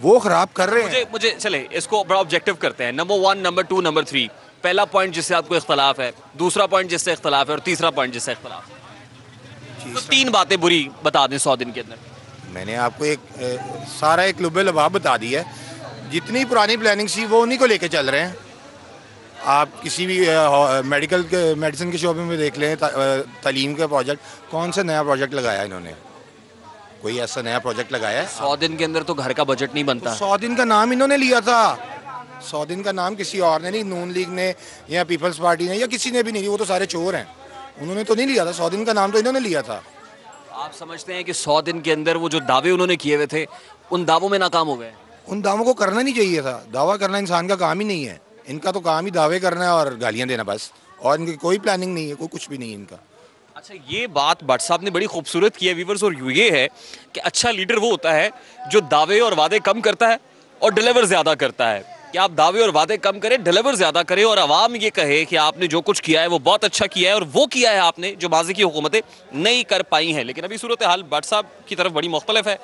Speaker 22: वो खराब कर रहे हैं।
Speaker 1: मुझे चले इसको बड़ा ऑब्जेक्टिव करते हैं। Number 1, number 2, number 3। पहला पॉइंट जिससे आपको इख्तलाफ है, दूसरा पॉइंट जिससे इख्तलाफ है और तीसरा पॉइंट जिससे इख्तलाफ है। तो 3 बातें बुरी बता दें 100 दिन के अंदर।
Speaker 22: मैंने आपको सारा एक लुबे लबाब बता दिया है। जितनी पुरानी प्लानिंग थी वो उन्हीं को लेके चल रहे हैं। आप किसी भी मेडिसिन के शोबे में देख लें, तालीम का प्रोजेक्ट, कौन सा नया प्रोजेक्ट लगाया इन्होंने? कोई ऐसा नया प्रोजेक्ट लगाया है?
Speaker 1: 100 दिन के अंदर तो घर का बजट नहीं बनता।
Speaker 22: 100 दिन का नाम इन्होंने लिया था, 100 दिन का नाम किसी और ने नहीं, नून लीग ने या पीपल्स पार्टी ने या किसी ने भी नहीं, वो तो सारे चोर हैं, उन्होंने तो नहीं लिया था। 100 दिन का नाम तो इन्होंने लिया था।
Speaker 1: आप समझते हैं कि 100 दिन के अंदर वो जो दावे उन्होंने किए हुए थे उन दावों में नाकाम हो गए?
Speaker 22: उन दावों को करना नहीं चाहिए था। दावा करना इंसान का काम ही नहीं है, इनका तो काम ही दावे करना है और गालियां देना बस, और इनकी कोई प्लानिंग नहीं है, कोई कुछ भी नहीं है इनका।
Speaker 1: अच्छा ये बात भट्ट साहब ने बड़ी खूबसूरत की है व्यूअर्स, और ये है कि अच्छा लीडर वो होता है जो दावे और वादे कम करता है और डिलीवर ज़्यादा करता है। कि आप दावे और वादे कम करें, डिलीवर ज़्यादा करें और आवाम ये कहे कि आपने जो कुछ किया है वो बहुत अच्छा किया है और वो किया है आपने जो माजी की हुकूमतें नहीं कर पाई हैं। लेकिन अभी सूरत हाल भट्ट साहब की तरफ बड़ी मुख्तलिफ है।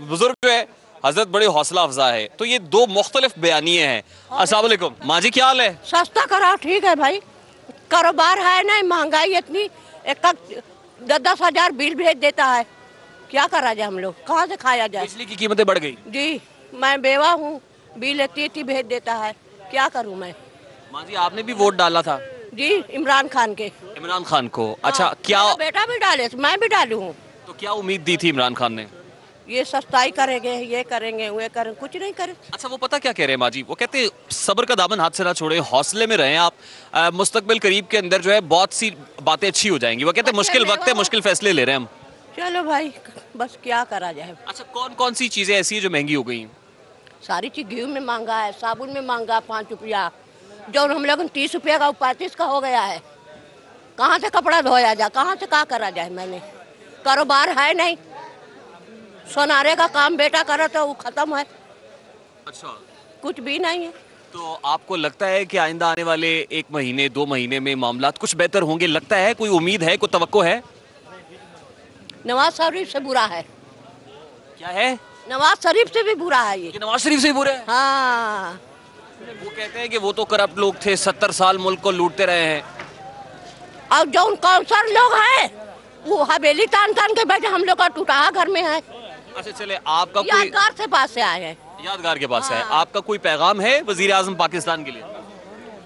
Speaker 1: बुजुर्ग जो है हजरत बड़े हौसला अफजा है, तो ये 2 मुख्तलिफ बयानिए हैं। अस्सलाम वालेकुम माँ जी, क्या हाल है?
Speaker 23: सस्ता कराओ, ठीक है भाई, कारोबार है ना, महंगाई इतनी, 10-10 हज़ार बिल भेज देता है, क्या करा जाए, हम लोग कहाँ से खाया जाए?
Speaker 1: बिजली की कीमतें बढ़ गई?
Speaker 23: जी मैं बेवा हूँ, बिल इतनी भेज देता है, क्या करूँ मैं?
Speaker 1: माँ जी आपने भी वोट डाला था?
Speaker 23: जी, इमरान खान के।
Speaker 1: इमरान खान को। अच्छा, क्या
Speaker 23: मेरा बेटा भी डाले, मैं भी डालू हूँ।
Speaker 1: तो क्या उम्मीद दी थी इमरान खान ने?
Speaker 23: ये सस्ताई करेंगे, ये करेंगे, वो करेंगे, कुछ नहीं करे।
Speaker 1: अच्छा, वो पता क्या कह रहे हैं माँ जी? वो कहते हैं सब्र का दामन हाथ से ना छोड़े, हौसले में रहें आप, मुस्तकबिल करीब के अंदर जो है बहुत सी बातें अच्छी हो जाएंगी। वो कहते हैं मुश्किल वक्त है, मुश्किल फैसले ले रहे हैं हम।
Speaker 23: चलो भाई, बस क्या करा जाए।
Speaker 1: अच्छा, कौन कौन सी चीजें ऐसी है जो महंगी हो गई?
Speaker 23: सारी चीज घी में महंगा है, साबुन में महंगा 5 रुपया, जो हम लोग 30 रुपया का 35 का हो गया है। कहाँ से कपड़ा धोया जाए, कहाँ से क्या करा जाए? मैंने कारोबार है नहीं, सोनारे का काम बेटा करा तो वो खत्म है।
Speaker 1: अच्छा,
Speaker 23: कुछ भी नहीं है।
Speaker 1: तो आपको लगता है कि आइंदा आने वाले 1 महीने 2 महीने में मामलात कुछ बेहतर होंगे? लगता है, कोई उम्मीद है, कोई तवक्को है?
Speaker 23: नवाज शरीफ से बुरा है।
Speaker 1: क्या है?
Speaker 23: नवाज शरीफ से भी बुरा है ये।
Speaker 1: नवाज शरीफ से भी बुरा है?
Speaker 23: हाँ।
Speaker 1: वो कहते हैं कि वो तो करप्ट लोग थे, 70 साल मुल्क को लूटते रहे हैं।
Speaker 23: और जो उन काउंसलर लोग हैं वो हवेली तान तान के बैठे, हम लोग का टूटा घर में है।
Speaker 1: अच्छा चले, आपका कोई
Speaker 23: यादगार से पास से आए हैं।
Speaker 1: यादगार के पास है। आपका कोई पैगाम है वजीर आजम पाकिस्तान के लिए?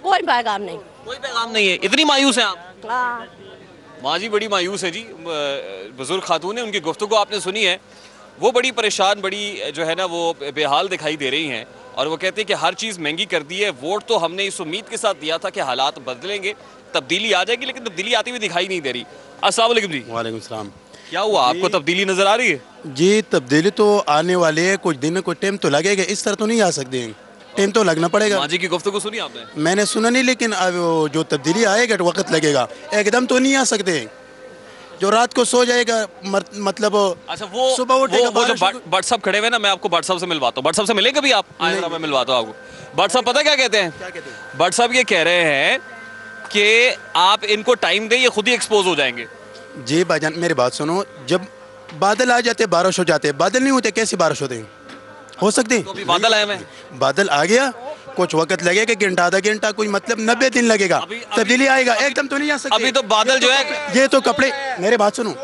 Speaker 23: कोई पैगाम नहीं।
Speaker 1: कोई पैगाम नहीं है? इतनी मायूस है आप?
Speaker 23: हाँ।
Speaker 1: माँ जी बड़ी मायूस है जी। बुजुर्ग खातून है, उनकी गुफ्तगू आपने सुनी है, वो बड़ी परेशान, बड़ी जो है ना वो बेहाल दिखाई दे रही हैं। और वो कहते हैं कि हर चीज़ महंगी कर दी है। वोट तो हमने इस उम्मीद के साथ दिया था कि हालात बदलेंगे, तब्दीली आ जाएगी, लेकिन तब्दीली आती हुई दिखाई नहीं दे रही। अस्सलाम वालेकुम जी।
Speaker 2: वालेकुम सलाम।
Speaker 1: क्या हुआ, आपको तब्दीली नजर आ रही है?
Speaker 2: जी, तब्दीली तो आने वाली है, कुछ दिन कुछ टाइम तो लगेगा, इस तरह तो नहीं आ सकते हैं, टाइम तो लगना पड़ेगा।
Speaker 1: माँ जी की गुफ्तगू सुनी आपने?
Speaker 2: मैंने सुना नहीं, लेकिन अब जो तब्दीली आएगा तो वक्त लगेगा, एकदम तो नहीं आ सकते। जो रात को सो जाएगा मतलब
Speaker 1: अच्छा, वो
Speaker 2: सुबह उठेगा।
Speaker 1: वो जो भट्ट साहब खड़े हुए ना, मैं आपको भट्ट साहब से मिलवाता हूँ। भट्ट साहब से मिले कभी आप? आए जरा, मैं मिलवाता हूँ आपको। भट्ट साहब पता क्या कहते हैं?
Speaker 2: क्या कहते हैं?
Speaker 1: भट्ट साहब ये कह रहे हैं कि आप इनको टाइम दें, ये खुद ही एक्सपोज हो जाएंगे।
Speaker 2: जी भाईजान, मेरी बात सुनो, जब बादल आ जाते बारिश हो जाते, बादल नहीं होते कैसे बारिश होते? हो सकते?
Speaker 1: तो अभी बादल आए हैं,
Speaker 2: बादल आ गया, कुछ वक्त लगेगा, घंटा आधा घंटा, कोई मतलब 90 दिन लगेगा, तब्दीली आएगा, एकदम तो नहीं आ सकते।
Speaker 1: अभी तो बादल जो है,
Speaker 2: ये तो कपड़े, मेरे बात सुनो,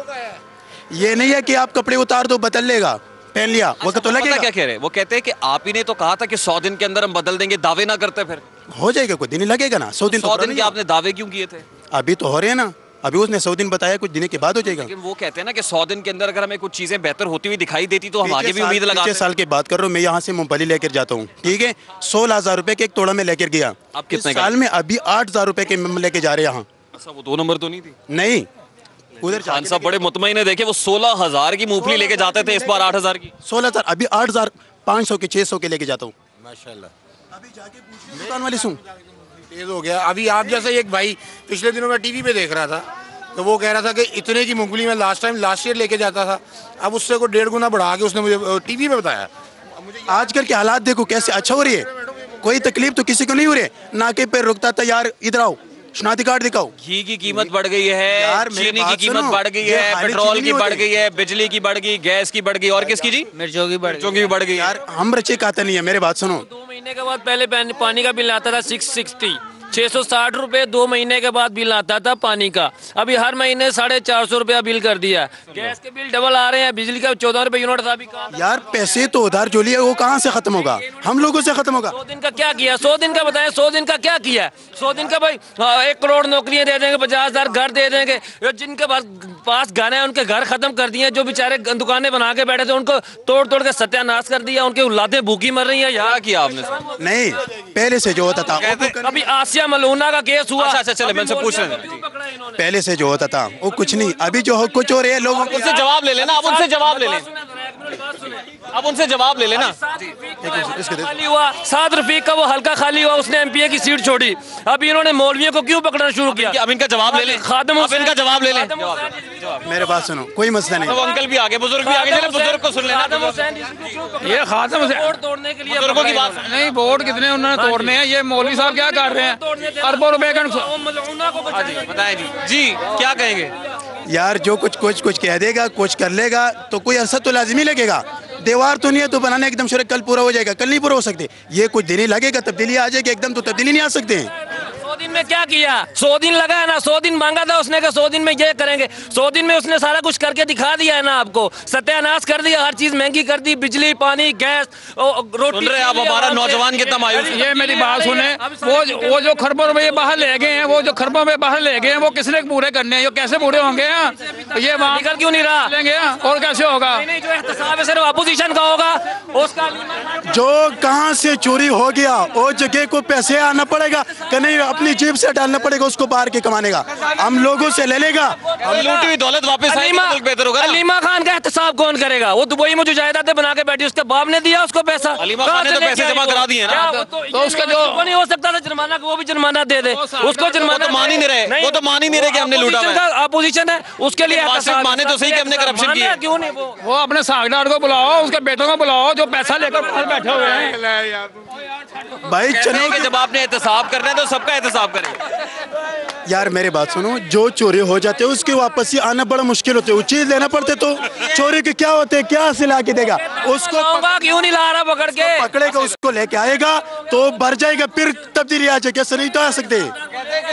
Speaker 2: ये नहीं है कि आप कपड़े उतार दो बदल लेगा, पहन लिया, वक्त तो लगेगा।
Speaker 1: क्या कह रहे हैं? वो कहते हैं कि आप ही ने तो कहा था कि 100 दिन के अंदर हम बदल देंगे, दावे ना करते फिर
Speaker 2: हो जाएगा, कोई दिन ही लगेगा ना। 100 दिन
Speaker 1: 100 दिन के आपने दावे क्यों किए थे?
Speaker 2: अभी तो हो रहे हैं ना, अभी उसने 100 दिन बताया, कुछ दिन के बाद हो जाएगा।
Speaker 1: लेकिन वो कहते हैं ना कि 100 दिन के अंदर अगर हमें कुछ चीजें बेहतर होती हुई दिखाई देती तो हम आगे भी उम्मीद लगाते।
Speaker 2: 5 साल की बात कर रहा हूँ मैं, यहाँ से मूंगफली लेकर जाता हूँ, ठीक है, 16,000 रुपए के एक तोड़ा में लेकर गया।
Speaker 1: अब कितने
Speaker 2: साल में अभी 8,000 रुपए के लेके जा रहे हैं यहाँ।
Speaker 1: अच्छा, वो 2 नंबर तो नहीं थी?
Speaker 2: नहीं, उधर
Speaker 1: खान साहब बड़े मुतमईन है, देखे वो 16,000 की मूंगफली लेके जाते थे, इस बार 8,000 की।
Speaker 2: 16,000, अभी 8,500 के 600 के लेके जाता हूँ।
Speaker 22: माशाल्लाह।
Speaker 2: अभी जाके पूछिए दुकान वाले सुन,
Speaker 22: तेज हो गया। अभी आप जैसा एक भाई पिछले दिनों में टीवी पे देख रहा था, तो वो कह रहा था कि इतने की मूंगफली में लास्ट ईयर लेके जाता था, अब उससे को 1.5 गुना बढ़ा के उसने मुझे टीवी पे बताया।
Speaker 2: आजकल के हालात देखो कैसे अच्छा हो रही है, कोई तकलीफ तो किसी को नहीं हो रही है। नाके पे रुकता था यार, इधर आओ, शनाख्ती कार्ड दिखाओ।
Speaker 1: घी की कीमत बढ़ गई है, चीनी की कीमत बढ़ गई है, पेट्रोल की बढ़ गई है, बिजली की बढ़ गई, गैस की बढ़ गई, और किसकी जी?
Speaker 11: मिर्चों की
Speaker 2: बढ़ गई। यार हम बच्चे खाता नहीं है, मेरे बात सुनो।
Speaker 3: 2 महीने के बाद पहले पानी का बिल आता था 660 रुपए, 2 महीने के बाद बिल आता था पानी का। अभी हर महीने 450 रुपया बिल कर दिया। गैस के बिल डबल आ रहे हैं, बिजली का 14 रुपए यूनिट था। अभी
Speaker 2: यार पैसे तो उधार जो लिया वो कहाँ से खत्म होगा, हम लोगों से खत्म होगा।
Speaker 3: 100 दिन का क्या किया? 100 दिन का बताएं, 100 दिन का क्या किया? 100 दिन का भाई 1 करोड़ नौकरियां दे देंगे, 50,000 घर दे देंगे। जिनके पास घर है उनके घर खत्म कर दिए, जो बेचारे दुकानें बना के बैठे थे उनको तोड़ तोड़ के सत्यानाश कर दिया, उनकी औलादें भूखी मर रही है। यहाँ
Speaker 1: किया आपने?
Speaker 2: नहीं, पहले से जो होता था,
Speaker 3: अभी आसिया मलूना का केस हुआ।
Speaker 1: अच्छा चले, मैं पूछ रहे हैं,
Speaker 2: पहले से जो होता था वो कुछ नहीं, अभी जो कुछ हो रहे हैं लोगों
Speaker 1: उनसे जवाब ले लेना, अब उनसे जवाब ले लें, अब उनसे जवाब ले लेना।
Speaker 3: खाली हुआ 7 रफीक का वो हल्का खाली हुआ, उसने एमपीए की सीट छोड़ी। अभी इन्होंने मौलवियों को क्यों पकड़ना शुरू किया?
Speaker 1: अब इनका जवाब ले लें,
Speaker 3: खादिम
Speaker 1: अब इनका जवाब ले लें।
Speaker 2: मेरे पास सुनो, कोई मसला नहीं।
Speaker 1: तो अंकल भी आगे, बुजुर्ग भी आगे, चले बुजुर्ग को सुन लेना।
Speaker 3: ये खादिम वोट तोड़ने के लिए बुजुर्गों की बात नहीं, वोट कितने उन्होंने तोड़ने हैं, ये मौलवी साहब क्या कर रहे हैं? अरबों रुपए का
Speaker 1: बताएं जी, क्या कहेंगे?
Speaker 2: यार जो कुछ कह देगा, कुछ कर लेगा तो कोई असर तो लाजिमी लगेगा। दीवार तो नहीं है तो बनाने एकदम शुरू कल पूरा हो जाएगा, कल नहीं पूरा हो सकते। ये कुछ दिन ही लगेगा, तब्दीली आ जाएगी, एकदम तो तब्दीली नहीं आ सकते हैं।
Speaker 3: दिन में क्या किया? 100 दिन लगा है ना, 100 दिन मांगा था उसने कि 100 दिन में ये करेंगे, 100 दिन में उसने सारा कुछ करके दिखा दिया है ना आपको, सत्यानाश कर दिया, हर चीज महंगी कर दी, बिजली, पानी, गैस, रोटी।
Speaker 1: सुन रहे आप हमारा नौजवान कितना मायूस है?
Speaker 21: ये मेरी बात सुने, वो जो खरबों रुपये बाहर ले गए हैं, वो जो खरबों में बाहर ले गए हैं, वो किसने पूरे करने हैं? ये कैसे पूरे होंगे? ये वहाँ
Speaker 3: निकल क्यों नहीं रहा?
Speaker 21: लेंगे और कैसे होगा?
Speaker 3: नहीं, जो एहतसाब है सिर्फ अपोजिशन का होगा, उसका
Speaker 2: जो कहाँ से चोरी हो गया वो जगह को पैसे आना पड़ेगा कि नहीं, अपनी जेब से डालना पड़ेगा उसको, बाहर के कमाने का हम लोगों से ले लेगा,
Speaker 1: हम लूटी हुई दौलत वापस आएगी तो मुल्क बेहतर होगा।
Speaker 3: अलीमा खान का एहतसाब कौन करेगा? वो दुबई में जो जायदादें बना के बैठी, उसके बाप ने दिया उसको पैसा।
Speaker 1: अलीमा खान ने तो पैसे जमा करा दिए ना,
Speaker 3: तो उसका जो नहीं हो सकता था जुर्माना, वो भी जुर्माना दे दे उसको, जुर्माना
Speaker 1: तो मान ही नहीं रहे, वो तो मान ही नहीं रहे कि हमने लूटा है।
Speaker 3: अपोजिशन है उसके लिए
Speaker 1: माने तो सही कि हमने करप्शन किया,
Speaker 3: क्यों नहीं?
Speaker 21: वो अपने सागदार को बुलाओ, उसके बेटों को बुलाओ जो पैसा लेकर बाहर बैठे हुए हैं।
Speaker 2: भाई चलो
Speaker 1: कि जब आपने एहतसाब करना है तो सबका एहतसाब करें।
Speaker 2: यार मेरी बात सुनो, जो चोरी हो जाते है उसके वापस ही आना बड़ा मुश्किल होते है, वो चीज लेना पड़ते तो चोरी के क्या होते हैं, क्या हासिल आके देगा उसको?
Speaker 3: क्यों नहीं ला रहा पकड़ के?
Speaker 2: पकड़ेगा उसको, लेके आएगा तो भर जाएगा, फिर तब्दीली आ जाए, कैसे नहीं तो आ सकते।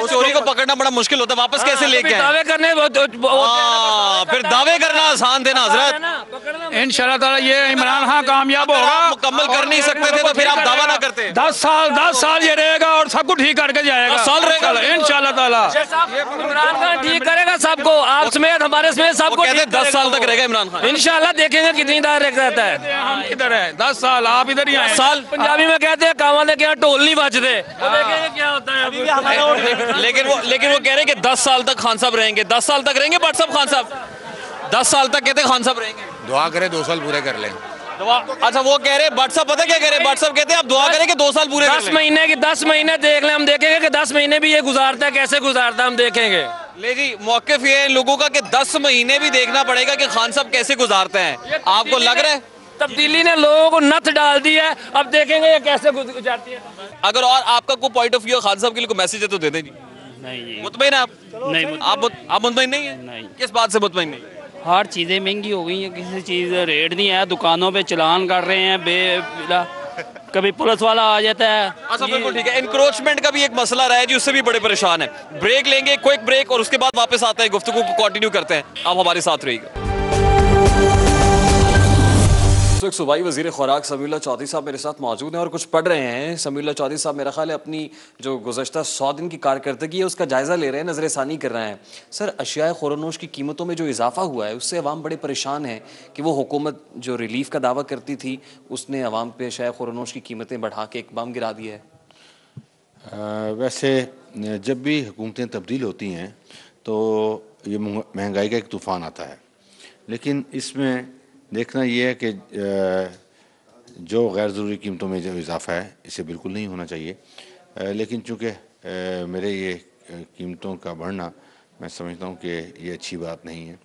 Speaker 1: चोरी को पकड़ना बड़ा मुश्किल होता है, वापस कैसे लेके आए?
Speaker 3: दावे करने
Speaker 1: फिर दावे करना आसान थे ना हजरत।
Speaker 21: इंशाल्लाह ताला ये इमरान खान कामयाब होगा।
Speaker 1: मुकम्मल कर नहीं सकते थे तो फिर आप दावा ना करते।
Speaker 21: 10 साल ये रहेगा और सब कुछ ठीक करके जाएगा।
Speaker 1: 10 साल रहेगा
Speaker 21: इंशाल्लाह ताला।
Speaker 3: इमरान खान ठीक करेगा सबको, आप समेत हमारे समेत सबको।
Speaker 1: कहते 10 साल तक रहेगा इमरान खान।
Speaker 3: इंशाल्लाह देखेंगे कितनी देर रहता है।
Speaker 21: हम किधर है? 10 साल आप इधर ही आए।
Speaker 1: साल
Speaker 3: पंजाबी में कहते हैं कावा दे क्या ढोल नहीं बजते, देखेंगे क्या होता है।
Speaker 1: लेकिन वो कह रहे हैं कि 10 साल तक खान साहब रहेंगे। 10 साल तक रहेंगे भट्ट साहब? खान साहब 10 साल तक कहते हैं खान साहब रहेंगे।
Speaker 22: दुआ करें 2 साल पूरे कर लें।
Speaker 1: अच्छा वो कह रहे भट्ट साहब पता क्या कह रहे? भट्ट साहब कहते हैं आप दुआ करें कि 2 साल पूरे
Speaker 3: 10 महीने की 10 महीने देख लें, हम देखेंगे कि 10 महीने भी ये गुजारता है, कैसे गुजारता है हम देखेंगे।
Speaker 1: ले जी मौक़िफ़ ये है लोगों का कि 10 महीने भी देखना पड़ेगा कि खान साहब कैसे गुजारते हैं। आपको लग रहा है
Speaker 3: तब्दीली ने लोगों को नथ डाल दी है, अब देखेंगे ये कैसे गुजारती है।
Speaker 1: अगर और आपका कोई पॉइंट ऑफ व्यू खान साहब के लिए कोई मैसेज है तो दे दें जी।
Speaker 5: नहीं
Speaker 1: मुतमईन है आप?
Speaker 5: नहीं
Speaker 1: आप मुतमईन नहीं है?
Speaker 5: नहीं।
Speaker 1: किस बात से मुतमईन नहीं?
Speaker 5: हर चीज़ें महंगी हो गई हैं, किसी चीज़ रेट नहीं है, दुकानों पे चलान कर रहे हैं बेबिला, कभी पुलिस वाला आ जाता है।
Speaker 1: अच्छा बिल्कुल ठीक है। इंक्रोचमेंट का भी एक मसला रहा है जी, उससे भी बड़े परेशान है। ब्रेक लेंगे, क्विक ब्रेक, और उसके बाद वापस आते हैं, गुफ्तगू को कंटिन्यू करते हैं। आप हमारे साथ रहिएगा। एक सूबाई वज़ीर खुराक समीउल्लाह चौधरी साहब मेरे साथ मौजूद हैं और कुछ पढ़ रहे हैं। समीउल्लाह चौधरी साहब मेरा ख्याल है अपनी जो गुज़श्ता 100 दिन की कारकर्दगी है उसका जायज़ा ले रहे हैं, नज़रसानी कर रहे हैं। सर अशिया खुरनोश की कीमतों में जो इजाफा हुआ है उससे अवाम बड़े परेशान हैं कि वो हुकूमत जो रिलीफ का दावा करती थी उसने अवाम पे अशिया खुरनोश की कीमतें बढ़ा के एक बम गिरा दिया है।
Speaker 22: वैसे जब भी हुकूमतें तब्दील होती हैं तो ये महंगाई का एक तूफ़ान आता है, लेकिन इसमें देखना ये है कि जो गैर ज़रूरी कीमतों में जो इजाफ़ा है इसे बिल्कुल नहीं होना चाहिए, लेकिन चूँकि मेरे ये कीमतों का बढ़ना मैं समझता हूँ कि ये अच्छी बात नहीं है।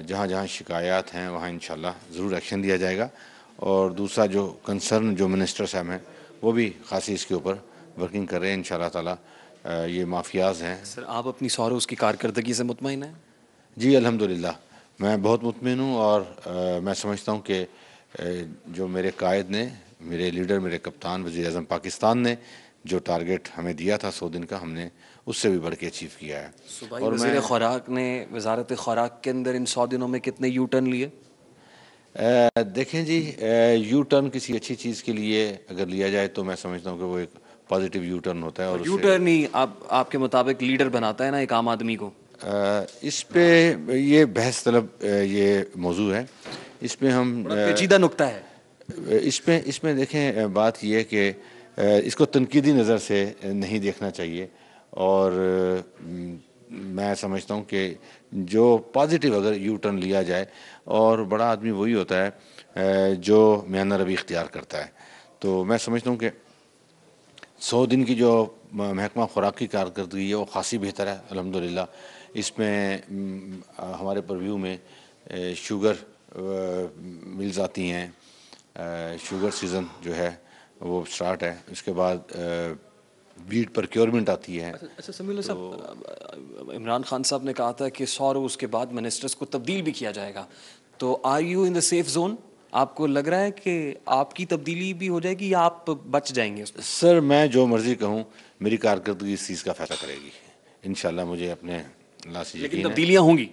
Speaker 22: जहाँ जहाँ शिकायत हैं वहाँ इंशाल्लाह ज़रूर एक्शन दिया जाएगा। और दूसरा जो कंसर्न जो मिनिस्टर साहब हैं वो भी खासी इसके ऊपर वर्किंग कर रहे हैं इंशाल्लाह ताला। ये माफियाज़ हैं।
Speaker 1: सर आप अपनी सौरों की कारकर्दगी से मुतमईन हैं?
Speaker 22: जी अल्हम्दुलिल्लाह मैं बहुत मुतमईन हूँ और मैं समझता हूँ कि जो मेरे कायद ने, मेरे लीडर, मेरे कप्तान वज़ीर आज़म पाकिस्तान ने जो टारगेट हमें दिया था 100 दिन का, हमने उससे भी बढ़ के अचीव किया है।
Speaker 1: और वज़ीर खुराक ने वज़ारत खुराक के अंदर इन 100 दिनों में कितने यू टर्न लिए?
Speaker 22: देखें जी, यू टर्न किसी अच्छी चीज़ के लिए अगर लिया जाए तो मैं समझता हूँ कि वो एक पॉजिटिव यू टर्न होता है। और
Speaker 1: यू टर्न ही आपके मुताबिक लीडर बनाता है ना एक आम आदमी को?
Speaker 22: इस पे ये बहस तलब ये मौजू है, इस पे हम
Speaker 1: पेचीदा नुक्ता है।
Speaker 22: इसमें देखें बात ये है कि इसको तनकीदी नज़र से नहीं देखना चाहिए। और मैं समझता हूँ कि जो पॉजिटिव अगर यू टर्न लिया जाए, और बड़ा आदमी वही होता है जो म्याना रवि इख्तियार करता है, तो मैं समझता हूँ कि 100 दिन की जो महकमा खुराक की कारकर्दगी है वो खासी बेहतर है अल्हम्दुलिल्लाह। इसमें हमारे परव्यू में शुगर मिल्स आती हैं, शुगर सीज़न जो है वो स्टार्ट है, उसके बाद वीट प्रोक्योरमेंट आती है।
Speaker 1: अच्छा समीउल्लाह साहब, इमरान खान साहब ने कहा था कि 100 रोज़ के बाद मिनिस्टर्स को तब्दील भी किया जाएगा, तो are you in the safe zone? आपको लग रहा है कि आपकी तब्दीली भी हो जाएगी या आप बच जाएंगे उसमें?
Speaker 4: सर मैं जो मर्जी कहूँ, मेरी कारकर्दगी इस चीज़ का फैसला करेगी इंशाल्लाह। मुझे अपने अल्लाह से
Speaker 1: लेकिन
Speaker 4: यकीन है।
Speaker 1: तब्दीलियाँ होंगी?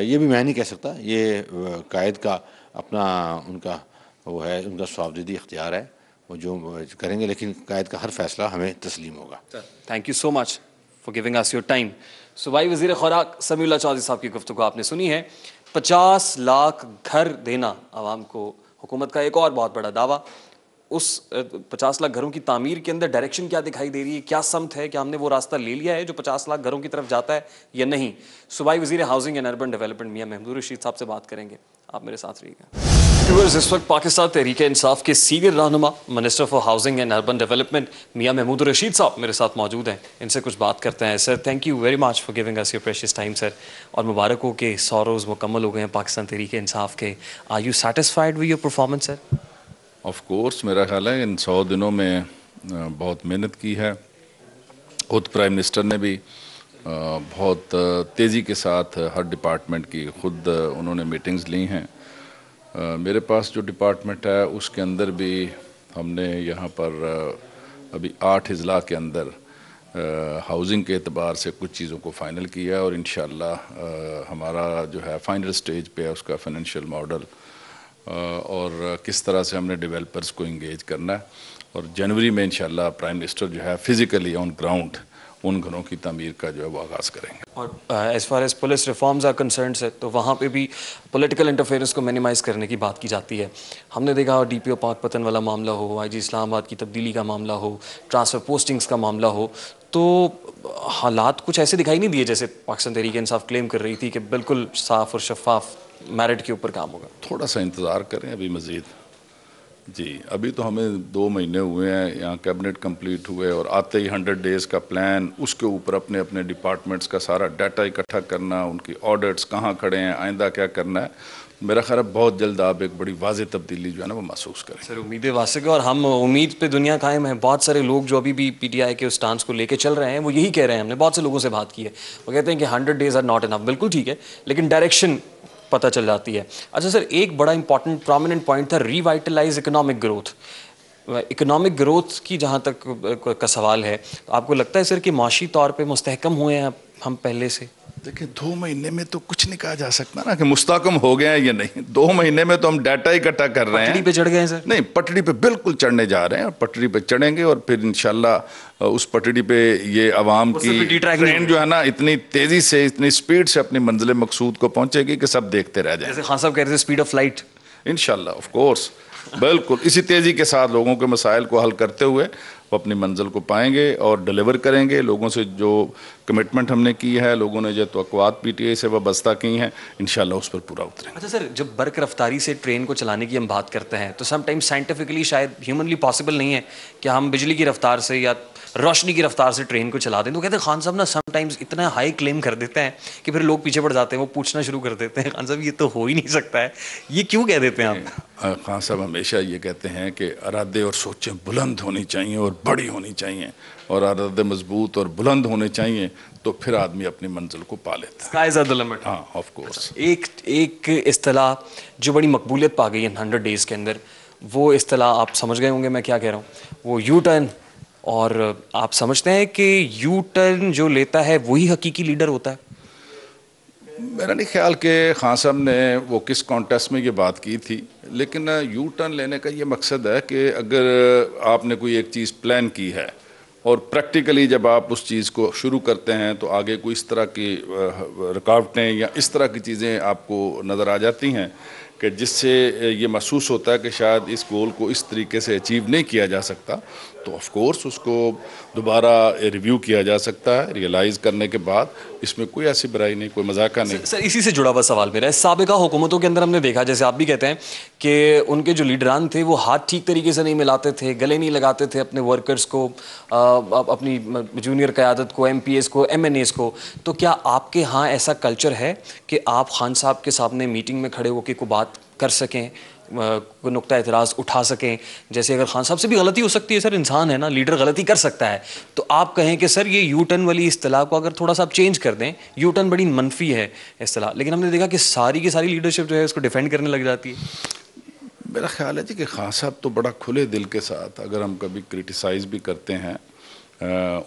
Speaker 4: ये भी मैं नहीं कह सकता, ये कायद का अपना उनका वो है, उनका स्वावदीदी इख्तियार है, वो जो करेंगे, लेकिन कायद का हर फैसला हमें तस्लीम होगा।
Speaker 1: Thank you so much for giving us your time. सूबाई वज़ीर खुराक समीउल्लाह चौधरी साहब की गुफ्तगू आपने सुनी है। 50 लाख घर देना आवाम को हुकूमत का एक और बहुत बड़ा दावा। उस 50 लाख घरों की तामीर के अंदर डायरेक्शन क्या दिखाई दे रही है, क्या समत है, क्या हमने वो रास्ता ले लिया है जो 50 लाख घरों की तरफ जाता है या नहीं? सूबाई वज़ीर housing and urban development Mian Mahmood Rashid साहब से बात करेंगे। आप मेरे साथ रहिएगा। व्यूअर्स, इस वक्त पाकिस्तान तहरीक इंसाफ के सीनियर रहनुमा minister for housing and urban development Mian Mahmood Rashid साहब मेरे साथ मौजूद हैं। इनसे कुछ बात करते हैं। Sir, thank you very much for giving us your precious time sir, और मुबारक हो कि 100 रोज़ मुकम्मल हो गए हैं पाकिस्तान तहरीक इंसाफ के। Are you satisfied with your performance sir?
Speaker 6: Of course, मेरा ख्याल है इन 100 दिनों में बहुत मेहनत की है। खुद प्राइम मिनिस्टर ने भी बहुत तेज़ी के साथ हर डिपार्टमेंट की खुद उन्होंने मीटिंग्स ली हैं। मेरे पास जो डिपार्टमेंट है उसके अंदर भी हमने यहाँ पर अभी 8 अजला के अंदर हाउसिंग के एतबार से कुछ चीज़ों को फ़ाइनल किया, और इंशाअल्लाह हमारा जो है फाइनल स्टेज पे है उसका फाइनेंशियल मॉडल और किस तरह से हमने डेवलपर्स को इंगेज करना है, और जनवरी में इंशाअल्लाह प्राइम मिनिस्टर जो है फिज़िकली ऑन ग्राउंड उन घरों की तामीर का जो है वो आगाज़ करेंगे।
Speaker 1: और as far as police reforms are concern है तो वहाँ पे भी पॉलिटिकल इंटरफेरेंस को मिनिमाइज़ करने की बात की जाती है। हमने देखा DPO पाकपतन वाला मामला हो, IG इस्लामाबाद की तब्दीली का मामला हो, ट्रांसफ़र पोस्टिंग्स का मामला हो, तो हालात कुछ ऐसे दिखाई नहीं दिए जैसे पाकिस्तान तहरीक इंसाफ क्लेम कर रही थी कि बिल्कुल साफ़ और शफाफ मेरिट के ऊपर काम होगा।
Speaker 6: थोड़ा सा इंतज़ार करें अभी मज़ीद जी। अभी तो हमें 2 महीने हुए हैं, यहाँ कैबिनेट कंप्लीट हुए और आते ही 100 डेज़ का प्लान, उसके ऊपर अपने अपने डिपार्टमेंट्स का सारा डाटा इकट्ठा करना, उनकी ऑडिट्स कहाँ खड़े हैं, आइंदा क्या करना है। मेरा ख्याल है बहुत जल्द आप एक बड़ी वाज़ेह तब्दीली जो है ना वो महसूस करें।
Speaker 1: सर, उम्मीदें वासिक है और हम उम्मीद पे दुनिया कायम है। बहुत सारे लोग जो अभी भी PTI के उस स्टांस को लेके चल रहे हैं वो यही कह रहे हैं। हमने बहुत से लोगों से बात की है, वो कहते हैं कि 100 डेज़ आर नॉट इनफ। बिल्कुल ठीक है, लेकिन डायरेक्शन पता चल जाती है। अच्छा सर, एक बड़ा इंपॉर्टेंट प्रोमिनेंट पॉइंट था revitalise economic growth. Economic growth की जहाँ तक का सवाल है, तो आपको लगता है सर कि माशी तौर पे मुस्तहकम हुए हैं हम पहले से?
Speaker 6: देखिए 2 महीने में तो कुछ नहीं कहा जा सकता ना कि मुस्तहकम हो गए हैं या नहीं। 2 महीने में तो हम डाटा इकट्ठा कर रहे हैं।
Speaker 1: पटड़ी पे चढ़ गए हैं सर?
Speaker 6: नहीं, पटड़ी पे बिल्कुल चढ़ने जा रहे हैं, पटड़ी पे चढ़ेंगे और फिर इंशाल्लाह उस पटड़ी पे ये आवाम की ट्रेन जो है ना इतनी तेज़ी से, इतनी स्पीड से अपनी मंजिल मकसूद को पहुंचेगी कि सब देखते रह जाएंगे।
Speaker 1: जैसे खान साहब कह रहे थे स्पीड ऑफ लाइट।
Speaker 6: इंशाल्लाह ऑफ कोर्स, बिल्कुल इसी तेज़ी के साथ लोगों के मसाइल को हल करते हुए वो अपनी मंजिल को पाएंगे और डिलीवर करेंगे। लोगों से जो कमिटमेंट हमने की है, लोगों ने जो तवक्कुआत PTI से वाबस्ता की हैं, इंशाल्लाह उस पर पूरा उतरेंगे।
Speaker 1: अच्छा सर, जब बर्क रफ्तारी से ट्रेन को चलाने की हम बात करते हैं तो समटाइम्स साइंटिफिकली शायद ह्यूमनली पॉसिबल नहीं है कि हम बिजली की रफ्तार से या रोशनी की रफ्तार से ट्रेन को चला दें। तो कहते हैं खान साहब ना समटाइम्स इतना हाई क्लेम कर देते हैं कि फिर लोग पीछे पड़ जाते हैं, वो पूछना शुरू कर देते हैं, खान साहब ये तो हो ही नहीं सकता है, ये क्यों कह देते हैं आप?
Speaker 6: खान साहब हमेशा ये कहते हैं कि इरादे और सोचें बुलंद होनी चाहिए और बड़ी होनी चाहिए, और इरादे मजबूत और बुलंद होने चाहिए तो फिर आदमी अपनी मंजिल को पा लेता है।
Speaker 1: Sky is the limit.
Speaker 6: हाँ ऑफ कोर्स।
Speaker 1: एक इस्तिलाह जो बड़ी मकबूलियत पा गई है 100 डेज़ के अंदर, वो इस्तिलाह आप समझ गए होंगे मैं क्या कह रहा हूँ, वो यू टर्न। और आप समझते हैं कि यू टर्न जो लेता है वही हकीकी लीडर होता है?
Speaker 6: मेरा नहीं ख्याल कि खान साहब ने वो किस कॉन्टेस्ट में ये बात की थी, लेकिन यू टर्न लेने का ये मकसद है कि अगर आपने कोई एक चीज़ प्लान की है और प्रैक्टिकली जब आप उस चीज़ को शुरू करते हैं तो आगे कोई इस तरह की रुकावटें या इस तरह की चीज़ें आपको नज़र आ जाती हैं कि जिससे ये महसूस होता है कि शायद इस गोल को इस तरीके से अचीव नहीं किया जा सकता, तो ऑफ कोर्स उसको दोबारा रिव्यू किया जा सकता है रियलाइज़ करने के बाद। इसमें कोई ऐसी बुराई नहीं, कोई मजाका नहीं।
Speaker 1: सर इसी से जुड़ा हुआ सवाल मेरा है, साबिका हुकूमतों के अंदर हमने देखा, जैसे आप भी कहते हैं कि उनके जो लीडरान थे वो हाथ ठीक तरीके से नहीं मिलाते थे, गले नहीं लगाते थे अपने वर्कर्स को, अपनी जूनियर क़यादत को, MPs को, MNAs को। तो क्या आपके यहाँ ऐसा कल्चर है कि आप खान साहब के सामने मीटिंग में खड़े होकर कोई बात कर सकें, कोई नुक्ता एतराज़ उठा सकें? जैसे अगर खान साहब से भी गलती हो सकती है सर, इंसान है ना, लीडर गलती कर सकता है, तो आप कहें कि सर ये यू टर्न वाली इस्तिलाह को अगर थोड़ा सा आप चेंज कर दें, यू टर्न बड़ी मनफी है इस्तिलाह, लेकिन हमने देखा कि सारी की सारी लीडरशिप जो है उसको डिफेंड करने लग जाती है।
Speaker 6: मेरा ख्याल है जी कि खान साहब तो बड़ा खुले दिल के साथ, अगर हम कभी क्रिटिसाइज़ भी करते हैं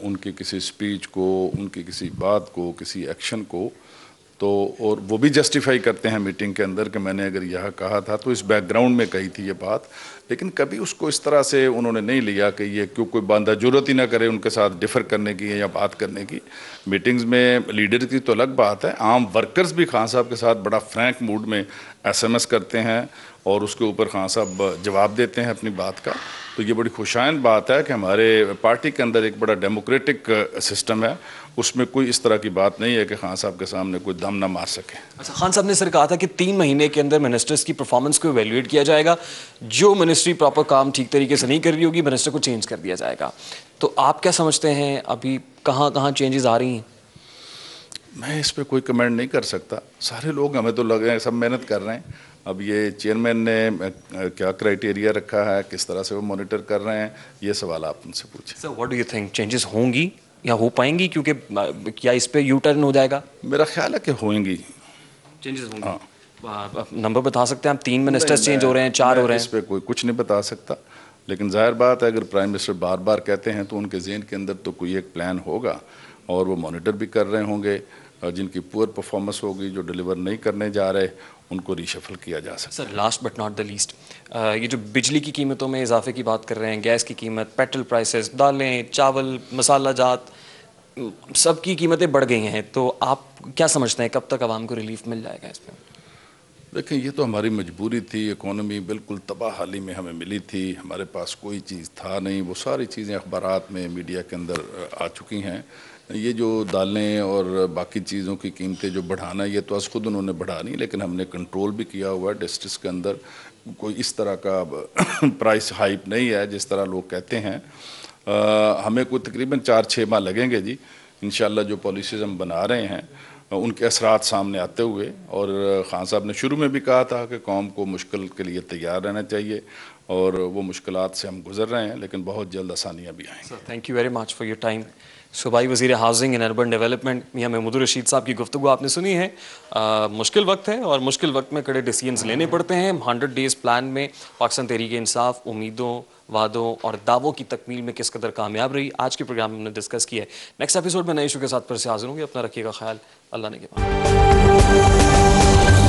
Speaker 6: उनकी किसी स्पीच को, उनकी किसी बात को, किसी एक्शन को, तो और वो भी जस्टिफाई करते हैं मीटिंग के अंदर कि मैंने अगर यह कहा था तो इस बैकग्राउंड में कही थी ये बात, लेकिन कभी उसको इस तरह से उन्होंने नहीं लिया कि ये क्यों कोई बंदा जरूरत ही ना करे उनके साथ डिफ़र करने की या बात करने की। मीटिंग्स में लीडर की तो अलग बात है, आम वर्कर्स भी खान साहब के साथ बड़ा फ्रैंक मूड में SMS करते हैं और उसके ऊपर खान साहब जवाब देते हैं अपनी बात का। तो ये बड़ी खुशाइन बात है कि हमारे पार्टी के अंदर एक बड़ा डेमोक्रेटिक सिस्टम है, उसमें कोई इस तरह की बात नहीं है कि खान साहब के सामने कोई दम ना मार सके।
Speaker 1: अच्छा, खान साहब ने सर कहा था कि 3 महीने के अंदर मिनिस्टर्स की परफॉर्मेंस को इवेल्युएट किया जाएगा, जो मिनिस्ट्री प्रॉपर काम ठीक तरीके से नहीं कर रही होगी मिनिस्टर को चेंज कर दिया जाएगा। तो आप क्या समझते हैं अभी कहाँ कहाँ चेंजेस आ रही हैं?
Speaker 6: मैं इस पर कोई कमेंट नहीं कर सकता, सारे लोग हमें तो लग रहे हैं सब मेहनत कर रहे हैं। अब ये चेयरमैन ने क्या क्राइटेरिया रखा है, किस तरह से वो मॉनिटर कर रहे हैं, ये सवाल आप उनसे पूछें।
Speaker 1: Sir what do you think, changes होंगी या हो पाएंगी, क्योंकि क्या इस पे यू टर्न हो जाएगा?
Speaker 6: मेरा ख्याल है कि होंगी
Speaker 1: चेंजेस होंगे। हाँ, नंबर बता सकते हैं आप? 3 मिनिस्टर्स चेंज हो रहे हैं, 4 हो रहे हैं।
Speaker 6: इस पे कोई कुछ नहीं बता सकता, लेकिन जाहिर बात है अगर प्राइम मिनिस्टर बार बार कहते हैं तो उनके ज़हन के अंदर तो कोई एक प्लान होगा और वो मॉनिटर भी कर रहे होंगे। जिनकी पुअर परफॉर्मेंस होगी, जो डिलीवर नहीं करने जा रहे, उनको रीशफल किया जा सकता है।
Speaker 1: Sir last but not the least, ये जो बिजली की कीमतों में इजाफे की बात कर रहे हैं, गैस की कीमत, पेट्रोल प्राइसेस, दालें, चावल, मसाला जात, सब की कीमतें बढ़ गई हैं, तो आप क्या समझते हैं कब तक आवाम को रिलीफ मिल जाएगा इस पर?
Speaker 6: देखें, ये तो हमारी मजबूरी थी, इकोनॉमी बिल्कुल तबाहाली में हमें मिली थी, हमारे पास कोई चीज़ था नहीं, वो सारी चीज़ें अखबारात में, मीडिया के अंदर आ चुकी हैं। ये जो दालें और बाकी चीज़ों की कीमतें जो बढ़ाना, ये तो आज खुद उन्होंने बढ़ानी, लेकिन हमने कंट्रोल भी किया हुआ है। डिस्ट्रिक्ट के अंदर कोई इस तरह का प्राइस हाइप नहीं है जिस तरह लोग कहते हैं। हमें कोई तकरीबन 4-6 माह लगेंगे जी, इंशाल्लाह जो पॉलिसीज़ हम बना रहे हैं उनके असरात सामने आते हुए। और ख़ान साहब ने शुरू में भी कहा था कि कौम को मुश्किल के लिए तैयार रहना चाहिए, और वो मुश्किलात से हम गुजर रहे हैं, लेकिन बहुत जल्द आसानियाँ भी आएंगी।
Speaker 1: Thank you very much for your time. सूबाई वज़ीर हाउसिंग एंड अर्बन डेवलपमेंट मियां महमूदुर रशीद साहब की गुफ्तगू आपने सुनी है। मुश्किल वक्त है और मुश्किल वक्त में कड़े डिसीजंस लेने पड़ते हैं। 100 डेज़ प्लान में पाकिस्तान तहरीक इंसाफ उम्मीदों, वादों और दावों की तकमील में किस कदर कामयाब रही, आज के प्रोग्राम में हमने डिस्कस किया है। नेक्स्ट एपिसोड में नए इशू के साथ फिर से हाजिर होंगे। अपना रखिएगा ख्याल। अल्लाह ने के बाद।